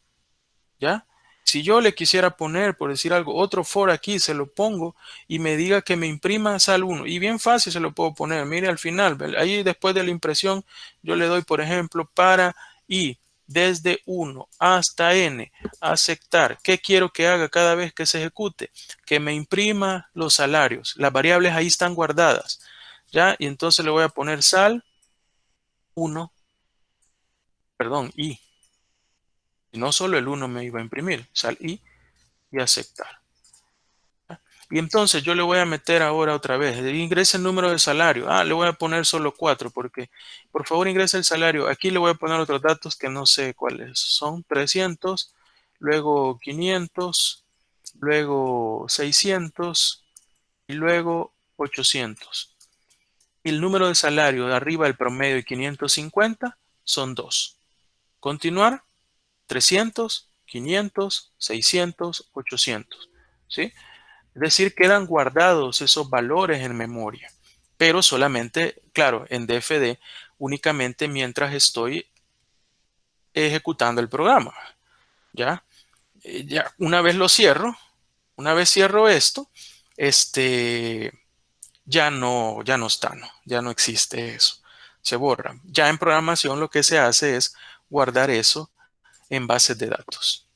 ¿Ya? Si yo le quisiera poner, por decir algo, otro for aquí, se lo pongo y me diga que me imprima sal 1. Y bien fácil se lo puedo poner. Mire al final, ahí después de la impresión, yo le doy, por ejemplo, para y desde 1 hasta n, aceptar. ¿Qué quiero que haga cada vez que se ejecute? Que me imprima los salarios. Las variables ahí están guardadas. ¿Ya? Y entonces le voy a poner sal 1, perdón, y. Y no solo el 1 me iba a imprimir, sal y aceptar. Y entonces yo le voy a meter ahora otra vez, ingrese el número de salario. Ah, le voy a poner solo 4 porque, por favor, ingrese el salario. Aquí le voy a poner otros datos que no sé cuáles son. 300, luego 500, luego 600 y luego 800. Y el número de salario de arriba del promedio de 550 son 2. Continuar. 300, 500, 600, 800. ¿Sí? Es decir, quedan guardados esos valores en memoria, pero solamente, claro, en DFD, únicamente mientras estoy ejecutando el programa, ¿ya? Ya una vez lo cierro, una vez cierro esto, este, ya no está, ¿no? Ya no existe eso. Se borra. Ya en programación lo que se hace es guardar eso en bases de datos.